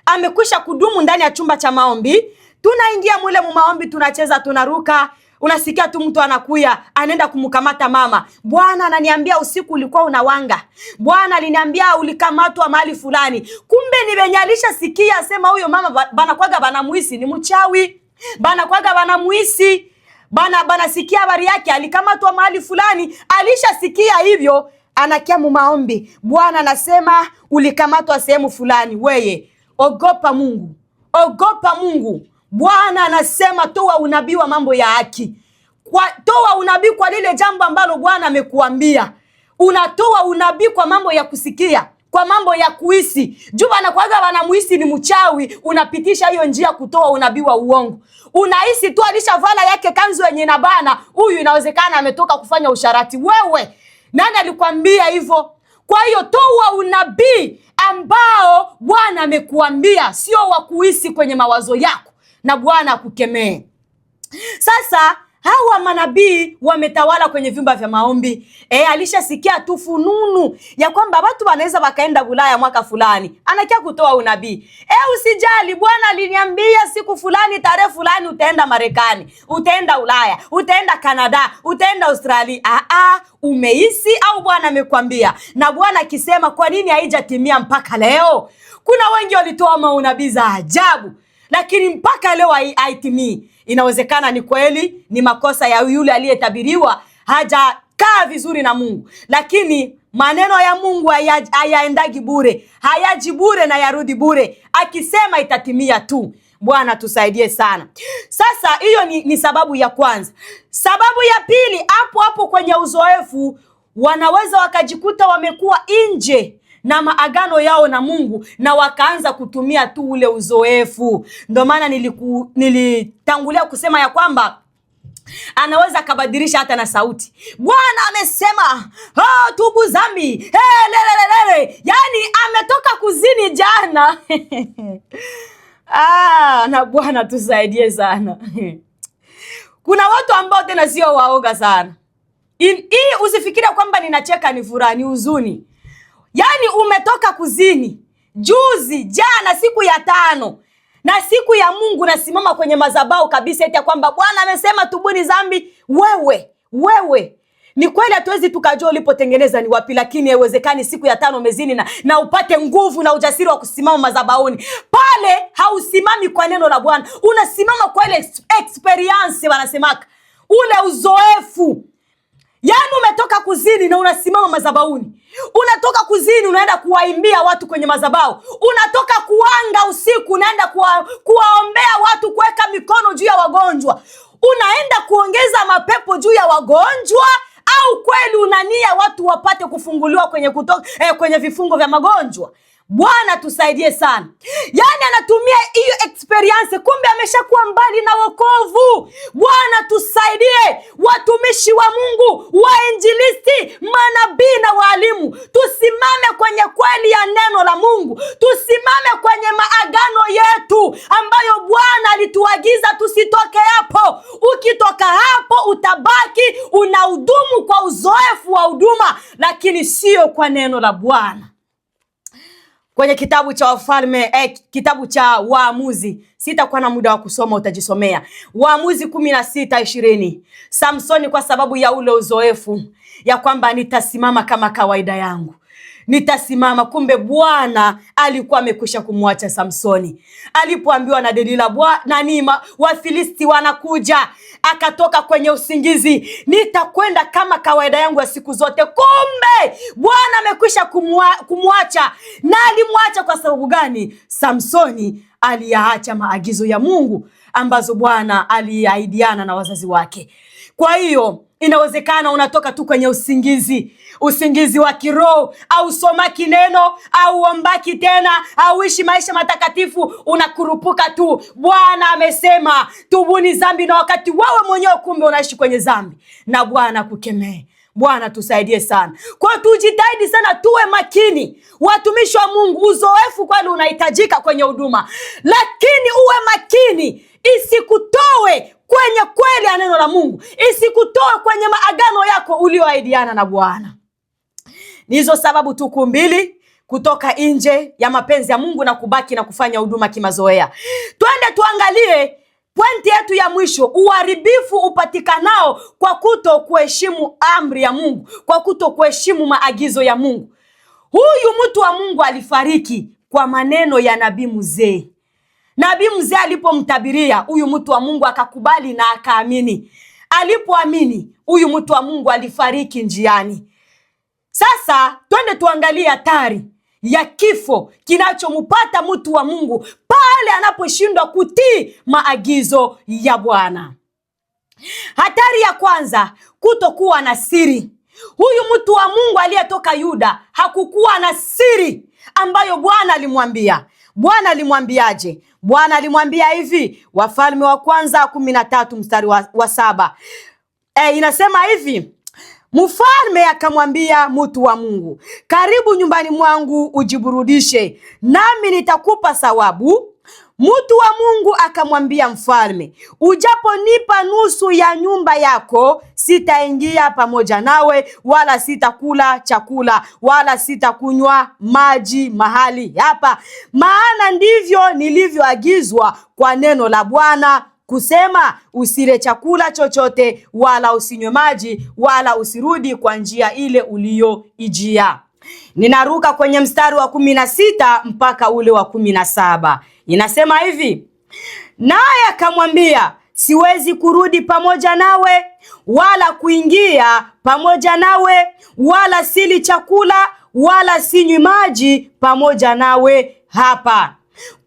amekwisha kudumu ndani ya chumba cha maombi, tunaingia mule mu maombi, tunacheza, tunaruka. Unasikia tu mtu anakuya, anaenda kumkamata mama. Bwana ananiambia usiku ulikuwa unawanga. Bwana aliniambia ulikamatwa mahali fulani. Kumbe ni benyalisha sikia sema huyo mama banakwaga banamuisi ni mchawi. Banakwaga banamuisi. Bana sikia habari yake alikamatwa mahali fulani. Alishasikia hivyo, anakia mu maombi. Bwana anasema ulikamatwa sehemu fulani. Weye, ogopa Mungu. Ogopa Mungu. Bwana anasema toa unabii wa mambo ya haki. Toa unabii kwa lile jambo ambalo Bwana amekuambia. Unatoa unabii kwa mambo ya kusikia, kwa mambo ya kuhisi. Juba anakuaga wanamuhisi ni mchawi, unapitisha hiyo njia kutoa unabii wa uongo. Unahisi tu alishavala yake kanzu yenye na bana, huyu inawezekana ametoka kufanya usharati. Wewe, nani alikwambia hivyo? Kwa hiyo toa unabii ambao Bwana amekuambia, sio wa kuhisi kwenye mawazo yako, na Bwana akukemee. Sasa hawa manabii wametawala kwenye vyumba vya maombi. Alishasikia tu fununu ya kwamba watu wanaweza wakaenda Ulaya mwaka fulani. Anakia kutoa unabii. Usijali, Bwana aliniambia siku fulani, tarehe fulani utaenda Marekani, utaenda Ulaya, utaenda Canada, utaenda Australia. Umehisi au Bwana amekwambia? Na Bwana akisema kwa nini haijatimia mpaka leo? Kuna wengi walitoa maunabii za ajabu, lakini mpaka leo haitimii. Inawezekana ni kweli ni makosa ya yule aliyetabiriwa, hajakaa vizuri na Mungu. Lakini maneno ya Mungu hayaendagi bure, hayaji bure na yarudi bure. Akisema itatimia tu. Bwana tusaidie sana. Sasa hiyo ni sababu ya kwanza. Sababu ya pili, hapo kwenye uzoefu wanaweza wakajikuta wamekuwa nje na maagano yao na Mungu, na wakaanza kutumia tu ule uzoefu. Ndio maana nilitangulia kusema ya kwamba anaweza akabadilisha hata na sauti. Bwana amesema tubu zambi. Yani ametoka kuzini jana. Na Bwana tusaidie sana. Kuna watu ambao tena sio waoga sana. Hii usifikiria kwamba ninacheka, ni furaha, ni huzuni. Yani umetoka kuzini juzi, jana, siku ya 5, na siku ya Mungu nasimama kwenye madhabahu kabisa eti kwamba Bwana amesema tubuni dhambi. Wewe ni kweli hatuwezi tukajua ulipotengeneza ni wapi, lakini haiwezekani siku ya 5 umezini na upate nguvu na ujasiri wa kusimama madhabahuni. Pale hausimami kwa neno la Bwana, unasimama kwa ile experience wanasemaka, ule uzoefu. Yani umetoka kuzini na unasimama madhabahuni. Unatoka kuzini unaenda kuwaimbia watu kwenye madhabahu. Unatoka kuanga usiku unaenda kuwaombea watu, kuweka mikono juu ya wagonjwa. Unaenda kuongeza mapepo juu ya wagonjwa, au kweli unania watu wapate kufunguliwa kwenye vifungo vya magonjwa? Bwana tusaidie sana. Yani anatumia hiyo experience, kumbe ameshakuwa mbali na wokovu. Bwana tusaidie, watumishi wa Mungu, wainjilisti, manabii na walimu, tusimame kwenye kweli ya neno la Mungu. Tusimame kwenye maagano yetu ambayo Bwana alituagiza tusitoke hapo. Ukitoka hapo utabaki unahudumu kwa uzoefu wa huduma, lakini sio kwa neno la Bwana. Kwenye kitabu cha Wafalme, kitabu cha Waamuzi, sitakuwa na muda wa kusoma, utajisomea. Waamuzi 16:20. Samsoni kwa sababu ya ule uzoefu ya kwamba nitasimama kama kawaida yangu, nitasimama. Kumbe Bwana alikuwa amekwisha kumwacha Samsoni. Alipoambiwa na Delila, Wafilisti wanakuja, akatoka kwenye usingizi, nitakwenda kama kawaida yangu ya siku zote. Kumbe Bwana amekwisha kumwacha. Na alimwacha kwa sababu gani? Samsoni aliyaacha maagizo ya Mungu ambazo Bwana aliahidiana na wazazi wake. Kwa hiyo inawezekana unatoka tu kwenye usingizi wa kiroho, au somaki neno, au ombaki tena, au ishi maisha matakatifu, unakurupuka tu. Bwana amesema tubuni dhambi, na wakati wewe mwenyewe kumbe unaishi kwenye dhambi, na Bwana kukemee. Bwana tusaidie sana. Kwa tujitahidi sana, tuwe makini watumishi wa Mungu. Uzoefu kweli unahitajika kwenye huduma, lakini uwe makini isikutoe kwenye kweli ya neno la Mungu, isikutoe kwenye maagano yako ulioahidiana na Bwana. Nizo sababu tu mbili kutoka nje ya mapenzi ya Mungu na kubaki na kufanya huduma kimazoea. Twende tuangalie pointi yetu ya mwisho, uharibifu upatikanao kwa kuto kuheshimu amri ya Mungu, kwa kuto kuheshimu maagizo ya Mungu. Huyu mtu wa Mungu alifariki kwa maneno ya nabii mzee. Nabii mzee alipomtabiria huyu mtu wa Mungu akakubali na akaamini. Alipoamini, huyu mtu wa Mungu alifariki njiani. Sasa twende tuangalie hatari ya kifo kinachomupata mtu wa Mungu pale anaposhindwa kutii maagizo ya Bwana. Hatari ya kwanza, kutokuwa na siri. Huyu mtu wa Mungu aliyetoka Yuda hakukuwa na siri ambayo Bwana alimwambia. Bwana alimwambiaje? Bwana alimwambia hivi, Wafalme wa kwanza 13 mstari wa 7. Inasema hivi, mfalme akamwambia mtu wa Mungu, karibu nyumbani mwangu ujiburudishe, nami nitakupa thawabu. Mtu wa Mungu akamwambia mfalme, ujaponipa nusu ya nyumba yako, sitaingia pamoja nawe, wala sitakula chakula, wala sitakunywa maji mahali hapa. Maana ndivyo nilivyoagizwa kwa neno la Bwana, kusema, usile chakula chochote, wala usinywe maji, wala usirudi kwa njia ile uliyoijia. Ninaruka kwenye mstari wa 16 mpaka ule wa 17. Inasema hivi, naye akamwambia, siwezi kurudi pamoja nawe, wala kuingia pamoja nawe, wala sili chakula, wala sinywi maji pamoja nawe hapa.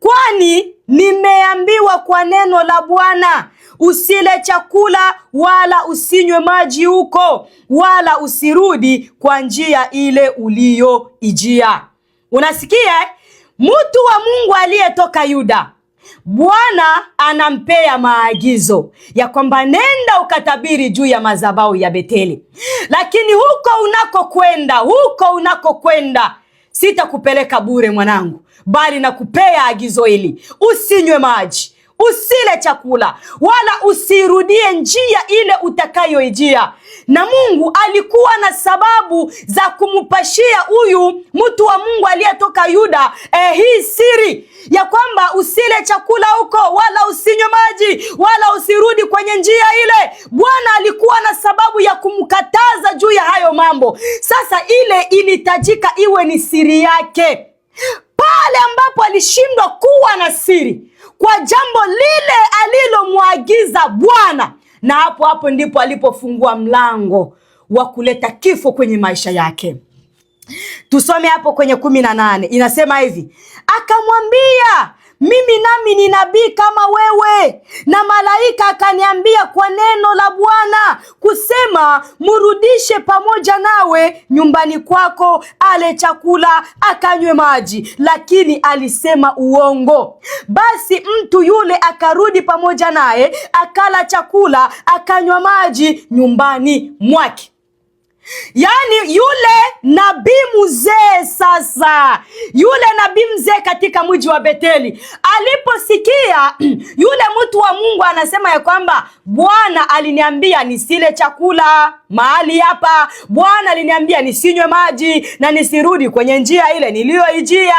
Kwani nimeambiwa kwa neno la Bwana, usile chakula wala usinywe maji huko, wala usirudi kwa njia ile uliyoijia. Unasikia? Mtu wa Mungu aliyetoka Yuda, Bwana anampea maagizo ya kwamba nenda ukatabiri juu ya madhabahu ya Beteli. Lakini huko unakokwenda, sitakupeleka bure mwanangu, bali nakupea agizo hili, usinywe maji, usile chakula, wala usirudie njia ile utakayoijia. Na Mungu alikuwa na sababu za kumupashia huyu mtu wa Mungu aliyetoka Yuda hii siri ya kwamba usile chakula huko, wala usinywe maji, wala usirudi kwenye njia ile. Bwana alikuwa na sababu ya kumkataza juu ya hayo mambo. Sasa ile ilitajika iwe ni siri yake. Pale ambapo alishindwa kuwa na siri kwa jambo lile alilomwagiza Bwana, na hapo ndipo alipofungua mlango wa kuleta kifo kwenye maisha yake. Tusome hapo kwenye 18. Inasema hivi, akamwambia, mimi nami ni nabii kama wewe, na malaika akaniambia kwa neno la Bwana, kusema, murudishe pamoja nawe nyumbani kwako, ale chakula, akanywe maji. Lakini alisema uongo. Basi mtu yule akarudi pamoja naye, akala chakula, akanywa maji nyumbani mwake. Yaani yule nabii mzee sasa, yule nabii mzee katika mji wa Beteli, aliposikia yule mtu wa Mungu anasema ya kwamba Bwana aliniambia nisile chakula mahali hapa, Bwana aliniambia nisinywe maji na nisirudi kwenye njia ile niliyoijia,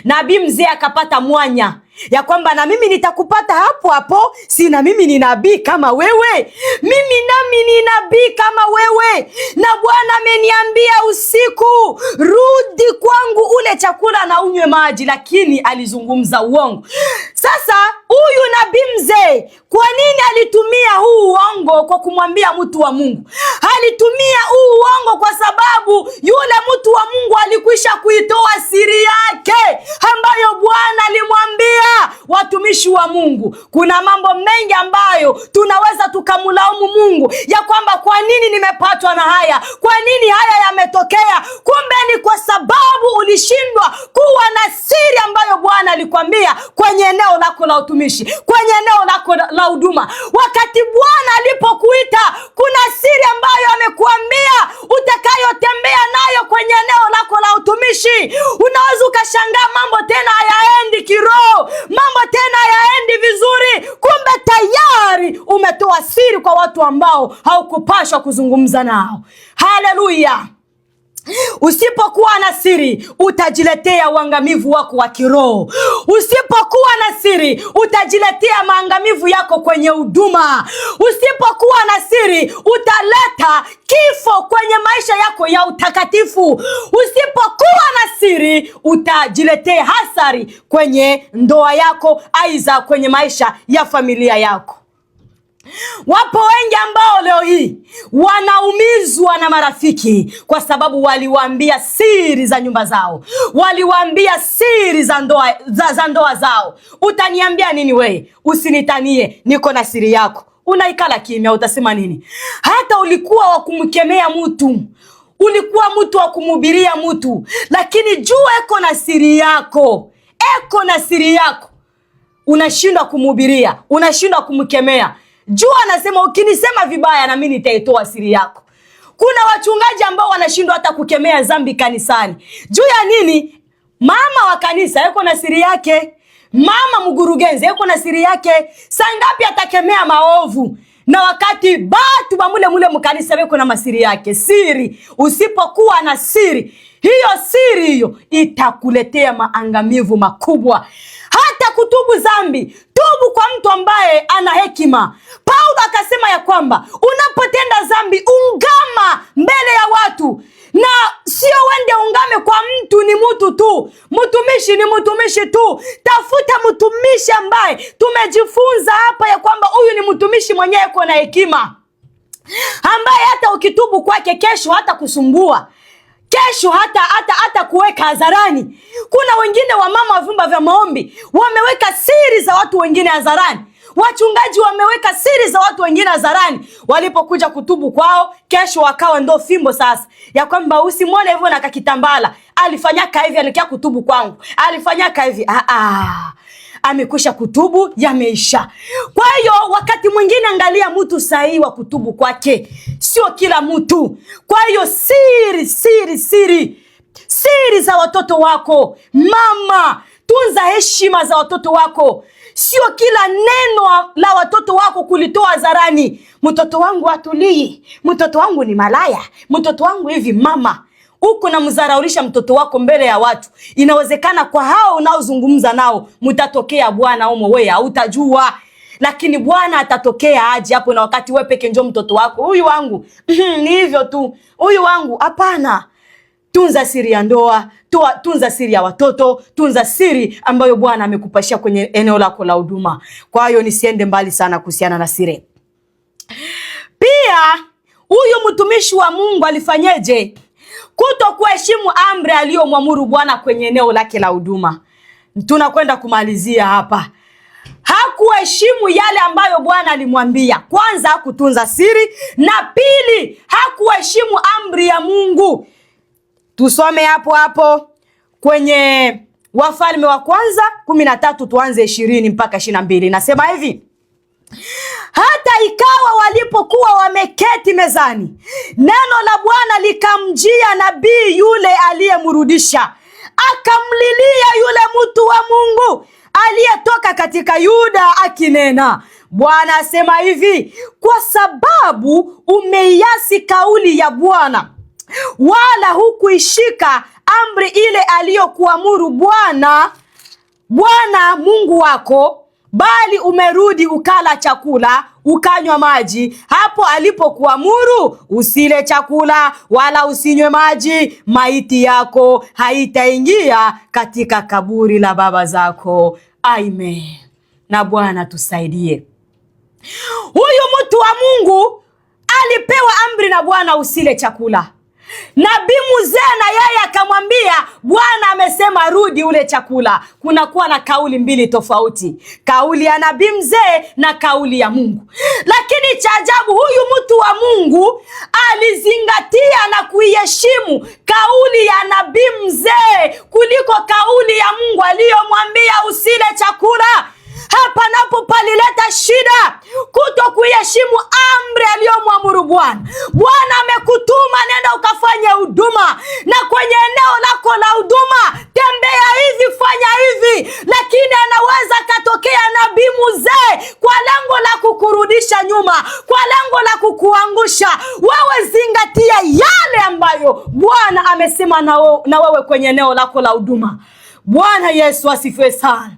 nabii mzee akapata mwanya ya kwamba na mimi nitakupata hapo hapo, si na mimi ni nabii kama wewe, mimi nami ni nabii kama wewe, na Bwana ameniambia usiku, rudi kwangu ule chakula na unywe maji. Lakini alizungumza uongo. Sasa huyu nabii mzee, kwa nini alitumia huu uongo kwa kumwambia mtu wa Mungu? Alitumia huu uongo kwa sababu yule mtu wa Mungu alikwisha kuitoa siri yake ambayo Bwana alimwambia. Watumishi wa Mungu, kuna mambo mengi ambayo tunaweza tukamlaumu Mungu ya kwamba kwa nini nimepatwa na haya, kwa nini haya yametokea. Kumbe ni kwa sababu ulishindwa kuwa na siri ambayo Bwana alikwambia kwenye eneo lako la utumishi, kwenye eneo lako la huduma. Wakati Bwana alipokuita, kuna siri ambayo amekuambia utakayotembea nayo kwenye eneo lako la utumishi. Unaweza ukashangaa mambo tena hayaendi kiroho, mambo tena hayaendi vizuri. Kumbe tayari umetoa siri kwa watu ambao haukupashwa kuzungumza nao. Haleluya! Usipokuwa na siri, utajiletea uangamivu wako wa kiroho. Usipokuwa na siri, utajiletea maangamivu yako kwenye huduma. Usipokuwa na siri, utaleta kifo kwenye maisha yako ya utakatifu. Usipokuwa na siri, utajiletea hasara kwenye ndoa yako, aidha kwenye maisha ya familia yako. Wapo wengi ambao leo hii wanaumizwa na marafiki kwa sababu waliwaambia siri za nyumba zao, waliwaambia siri za ndoa zao. Utaniambia nini wewe? Usinitanie, niko na siri yako. Unaikala kimya, utasema nini? Hata ulikuwa wa kumkemea mtu, ulikuwa mtu wa kumhubiria mtu, lakini jua eko na siri yako, eko na siri yako, unashindwa kumhubiria, unashindwa kumkemea. Jua anasema ukinisema vibaya na mimi nitaitoa siri yako. Kuna wachungaji ambao wanashindwa hata kukemea dhambi kanisani. Juu ya nini? Mama wa kanisa yuko na siri yake. Mama mgurugenzi yuko na siri yake. Saa ngapi atakemea maovu? Na wakati batu ba mule mkanisa yuko na masiri yake. Siri. Usipokuwa na siri, hiyo siri hiyo itakuletea maangamivu makubwa. Hata kutubu dhambi, tubu kwa mtu ambaye ana hekima. Paulo akasema ya kwamba unapotenda dhambi, ungama mbele ya watu, na sio wende ungame kwa mtu. Ni mtu tu, mtumishi ni mtumishi tu. Tafuta mtumishi ambaye tumejifunza hapa ya kwamba huyu ni mtumishi mwenyewe yuko na hekima, ambaye hata ukitubu kwake kesho hata kusumbua, kesho hata kuweka hadharani. Kuna wengine wa mama wa vyumba vya maombi wameweka siri za watu wengine hadharani. Wachungaji wameweka siri za watu wengine hadharani. Walipokuja kutubu kwao, kesho wakawa ndo fimbo sasa ya kwamba usimwone hivyo na kakitambala, alifanyaka hivi, alikia kutubu kwangu, alifanyaka hivi. Amekwisha kutubu, yameisha. Kwa hiyo wakati mwingine angalia mtu sahihi wa kutubu kwake, sio kila mtu. Kwa hiyo siri za watoto wako, mama, tunza heshima za watoto wako. Sio kila neno la watoto wako kulitoa hadharani. Mtoto wangu atulii, mtoto wangu ni malaya, mtoto wangu hivi. Mama, uko na mzaraulisha mtoto wako mbele ya watu. Inawezekana kwa hao unaozungumza nao mtatokea Bwana umo, wewe hautajua, lakini Bwana atatokea aje hapo, na wakati wewe peke njoo mtoto wako, huyu wangu ni hivyo tu, huyu wangu. Hapana. Tunza siri ya ndoa, tunza siri ya watoto, tunza siri ambayo Bwana amekupashia kwenye eneo lako la huduma. Kwa hiyo nisiende mbali sana kuhusiana na siri. Pia huyu mtumishi wa Mungu alifanyeje? Kuto kuheshimu amri aliyomwamuru Bwana kwenye eneo lake la huduma. Tunakwenda kumalizia hapa. Hakuheshimu yale ambayo Bwana alimwambia. Kwanza kutunza siri, na pili hakuheshimu amri ya Mungu. Tusome hapo kwenye Wafalme wa kwanza 13, tuanze 20 mpaka 22. Nasema hivi: hata ikawa walipokuwa wameketi mezani, neno la Bwana likamjia nabii yule aliyemrudisha. Akamlilia yule mtu wa Mungu aliyetoka katika Yuda akinena, Bwana asema hivi, kwa sababu umeiasi kauli ya Bwana, wala hukuishika amri ile aliyokuamuru Bwana Mungu wako, bali umerudi ukala chakula ukanywa maji hapo alipokuamuru usile chakula wala usinywe maji, maiti yako haitaingia katika kaburi la baba zako. Amen. Na Bwana tusaidie. Huyu mtu wa Mungu alipewa amri na Bwana usile chakula. Nabii mzee na yeye akamwambia, Bwana amesema rudi ule chakula. Kunakuwa na kauli mbili tofauti, kauli ya nabii mzee na kauli ya Mungu. Lakini cha ajabu, huyu mtu wa Mungu alizingatia na kuiheshimu kauli ya nabii mzee kuliko kauli ya Mungu aliyomwambia usile chakula. Hapa napo palileta shida, kuto kuheshimu amri aliyomwamuru Bwana. Bwana amekutuma nenda nenda ukafanye huduma, na kwenye eneo lako la huduma tembea hivi, fanya hivi, lakini anaweza katokea nabii mzee kwa lengo la kukurudisha nyuma, kwa lengo la kukuangusha. Wewe zingatia yale ambayo Bwana amesema na wewe kwenye eneo lako la huduma. Bwana Yesu asifiwe sana.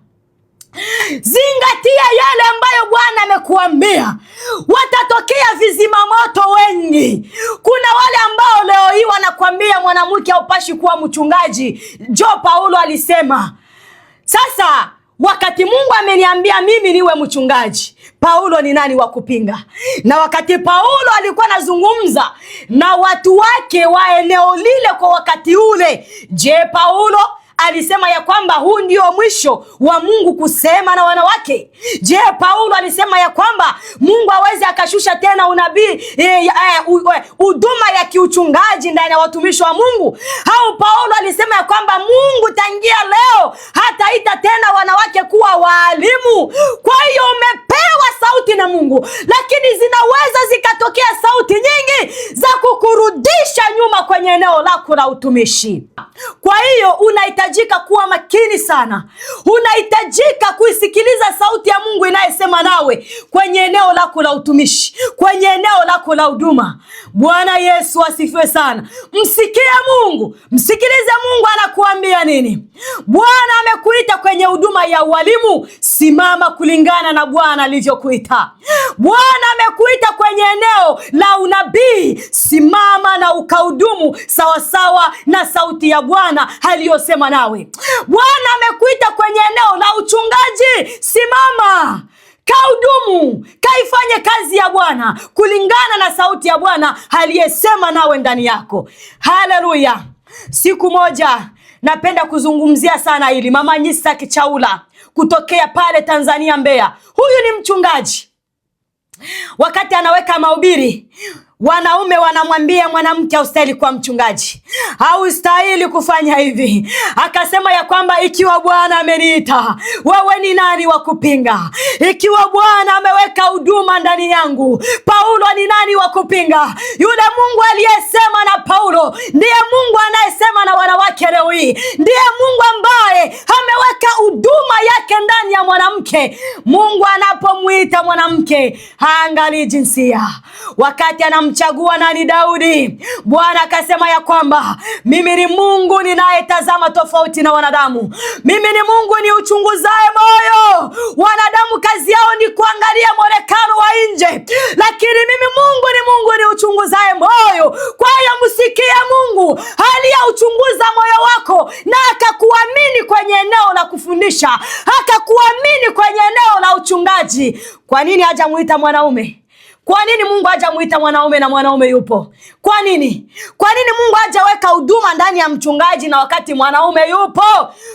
Zingatia yale ambayo Bwana amekuambia. Watatokea vizima moto wengi. Kuna wale ambao leo hii wanakuambia mwanamke haupashi kuwa mchungaji. Paulo alisema, sasa wakati Mungu ameniambia mimi niwe mchungaji, Paulo ni nani wa kupinga? Na wakati Paulo alikuwa anazungumza na watu wake wa eneo lile kwa wakati ule, Paulo alisema ya kwamba huu ndio mwisho wa Mungu kusema na wanawake? Paulo alisema ya kwamba Mungu hawezi akashusha tena unabii, huduma ya kiuchungaji ndani ya watumishi wa Mungu? Au Paulo alisema ya kwamba Mungu tangia leo hataita tena wanawake kuwa waalimu? Kwa hiyo umepewa sauti na Mungu, lakini zinaweza zikatokea sauti nyingi za kukurudisha nyuma kwenye eneo lako la utumishi. Kwa hiyo unahitajika kuwa makini sana. Unahitajika kuisikiliza sauti ya Mungu inayesema nawe kwenye eneo lako la utumishi, kwenye eneo lako la huduma. Bwana Yesu asifiwe sana. Msikie Mungu, msikilize Mungu anakuambia nini. Bwana amekuita kwenye huduma ya ualimu, simama kulingana na Bwana alivyokuita. Bwana amekuita kwenye eneo la unabii, simama na ukahudumu sawasawa na sauti ya Bwana aliyosema nawe. Bwana amekuita kwenye eneo la uchungaji, simama, kahudumu, kaifanye kazi ya Bwana kulingana na sauti ya Bwana aliyesema nawe ndani yako. Haleluya. Siku moja napenda kuzungumzia sana hili. Mama Nyisa Kichaula kutokea pale Tanzania, Mbeya. Huyu ni mchungaji. Wakati anaweka mahubiri, wanaume wanamwambia mwanamke haustahili kuwa mchungaji, haustahili kufanya hivi. Akasema ya kwamba ikiwa Bwana ameniita, wewe ni nani wa kupinga? Ikiwa Bwana ameweka huduma ndani yangu, Paulo ni nani wa kupinga? Yule Mungu aliyesema na Paulo ndiye Mungu anayesema na wanawake leo hii. Ndiye Mungu ambaye ameweka huduma yake ndani ya mwanamke. Mungu anapomuita mwanamke haangalii jinsia. Wakati anamchagua nani? Daudi. Bwana akasema ya kwamba mimi ni Mungu ninayetazama tofauti na wanadamu. Mimi ni Mungu ni uchunguzaye moyo. Wanadamu kazi yao ni kuangalia mwonekano wa nje, lakini mimi Mungu ni uchunguzaye moyo. Kwa hiyo msikie Mungu aliyeuchunguza moyo wako na akakuamini kwenye eneo la kufundisha, akakuamini kwenye eneo la uchungaji. Kwa nini hajamuita mwanaume? Kwa nini Mungu hajamuita mwanaume na mwanaume yupo? Kwa nini? Kwa nini Mungu hajaweka huduma ndani ya mchungaji na wakati mwanaume yupo?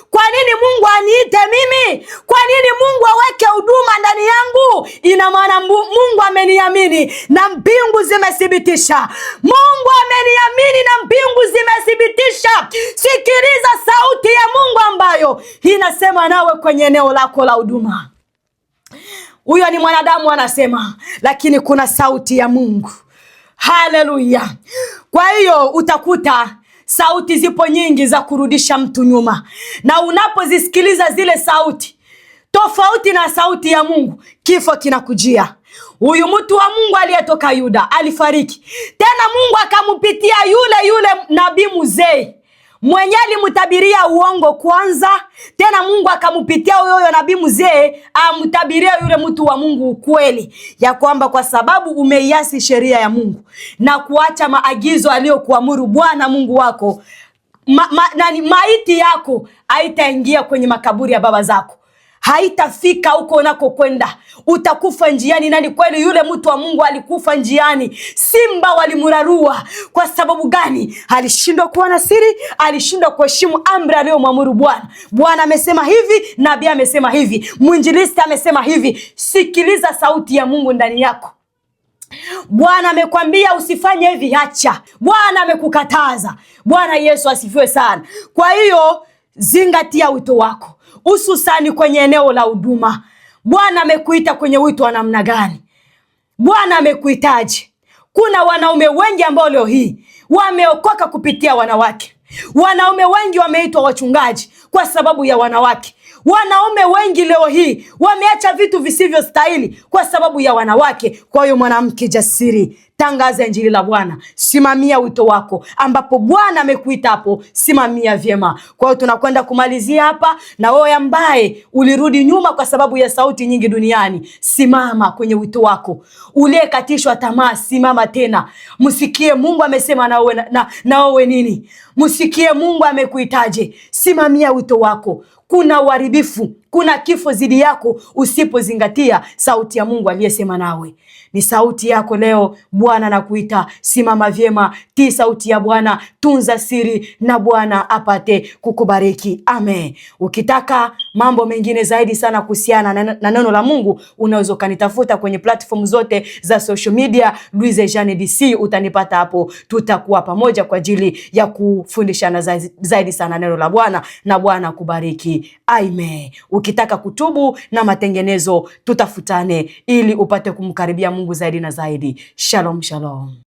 Kwa nini Mungu aniite mimi? Kwa nini Mungu aweke huduma ndani yangu? Ina maana Mungu ameniamini na mbingu zimethibitisha. Mungu ameniamini na mbingu zimethibitisha. Sikiliza sauti ya Mungu ambayo inasema nawe kwenye eneo lako la huduma. Huyo ni mwanadamu anasema, lakini kuna sauti ya Mungu. Haleluya. Kwa hiyo utakuta sauti zipo nyingi za kurudisha mtu nyuma, na unapozisikiliza zile sauti tofauti na sauti ya Mungu, kifo kinakujia. Huyu mtu wa Mungu aliyetoka Yuda alifariki, tena Mungu akamupitia yule nabii mzee mwenye alimtabiria uongo kwanza, tena Mungu akamupitia huyo nabii mzee amtabiria yule mtu wa Mungu ukweli ya kwamba kwa sababu umeiasi sheria ya Mungu na kuacha maagizo aliyokuamuru Bwana Mungu wako, maiti yako haitaingia kwenye makaburi ya baba zako, haitafika huko unakokwenda, utakufa njiani. Na ni kweli yule mtu wa Mungu alikufa njiani. Simba walimurarua. Kwa sababu gani? Alishindwa kuwa na siri, alishindwa kuheshimu amri aliyomwamuru Bwana. Bwana amesema hivi, nabii amesema hivi, mwinjilisti amesema hivi. Sikiliza sauti ya Mungu ndani yako. Bwana amekwambia usifanye hivi, acha. Bwana amekukataza. Bwana Yesu asifiwe sana. Kwa hiyo zingatia wito wako, hususani kwenye eneo la huduma. Bwana amekuita kwenye wito wa namna gani? Bwana amekuitaje? Kuna wanaume wengi ambao leo hii wameokoka kupitia wanawake. Wanaume wengi wameitwa wachungaji kwa sababu ya wanawake. Wanaume wengi leo hii wameacha vitu visivyostahili kwa sababu ya wanawake. Kwa hiyo mwanamke jasiri, tangaza injili la Bwana. Simamia wito wako ambapo Bwana amekuita hapo, simamia vyema. Kwa hiyo tunakwenda kumalizia hapa, na wewe ambaye ulirudi nyuma kwa sababu ya sauti nyingi duniani, simama kwenye wito wako. Uliyekatishwa tamaa, simama tena. Msikie Mungu amesema na wewe nini. Msikie Mungu amekuitaje. Simamia wito wako. Kuna uharibifu, kuna kifo zidi yako usipozingatia sauti ya Mungu aliyesema nawe. Ni sauti yako leo, Bwana anakuita. Simama vyema, tii sauti ya Bwana, tunza siri na Bwana apate kukubariki. Amen. Ukitaka mambo mengine zaidi sana kuhusiana na neno la Mungu, unaweza kanitafuta kwenye platform zote za social media, Louise Jeanne DC, utanipata hapo. Tutakuwa pamoja kwa ajili ya kufundishana zaidi sana neno la Bwana, na Bwana kubariki. Amen. Ukitaka kutubu na matengenezo, tutafutane ili upate kumkaribia Mungu zaidi na zaidi. Shalom, shalom.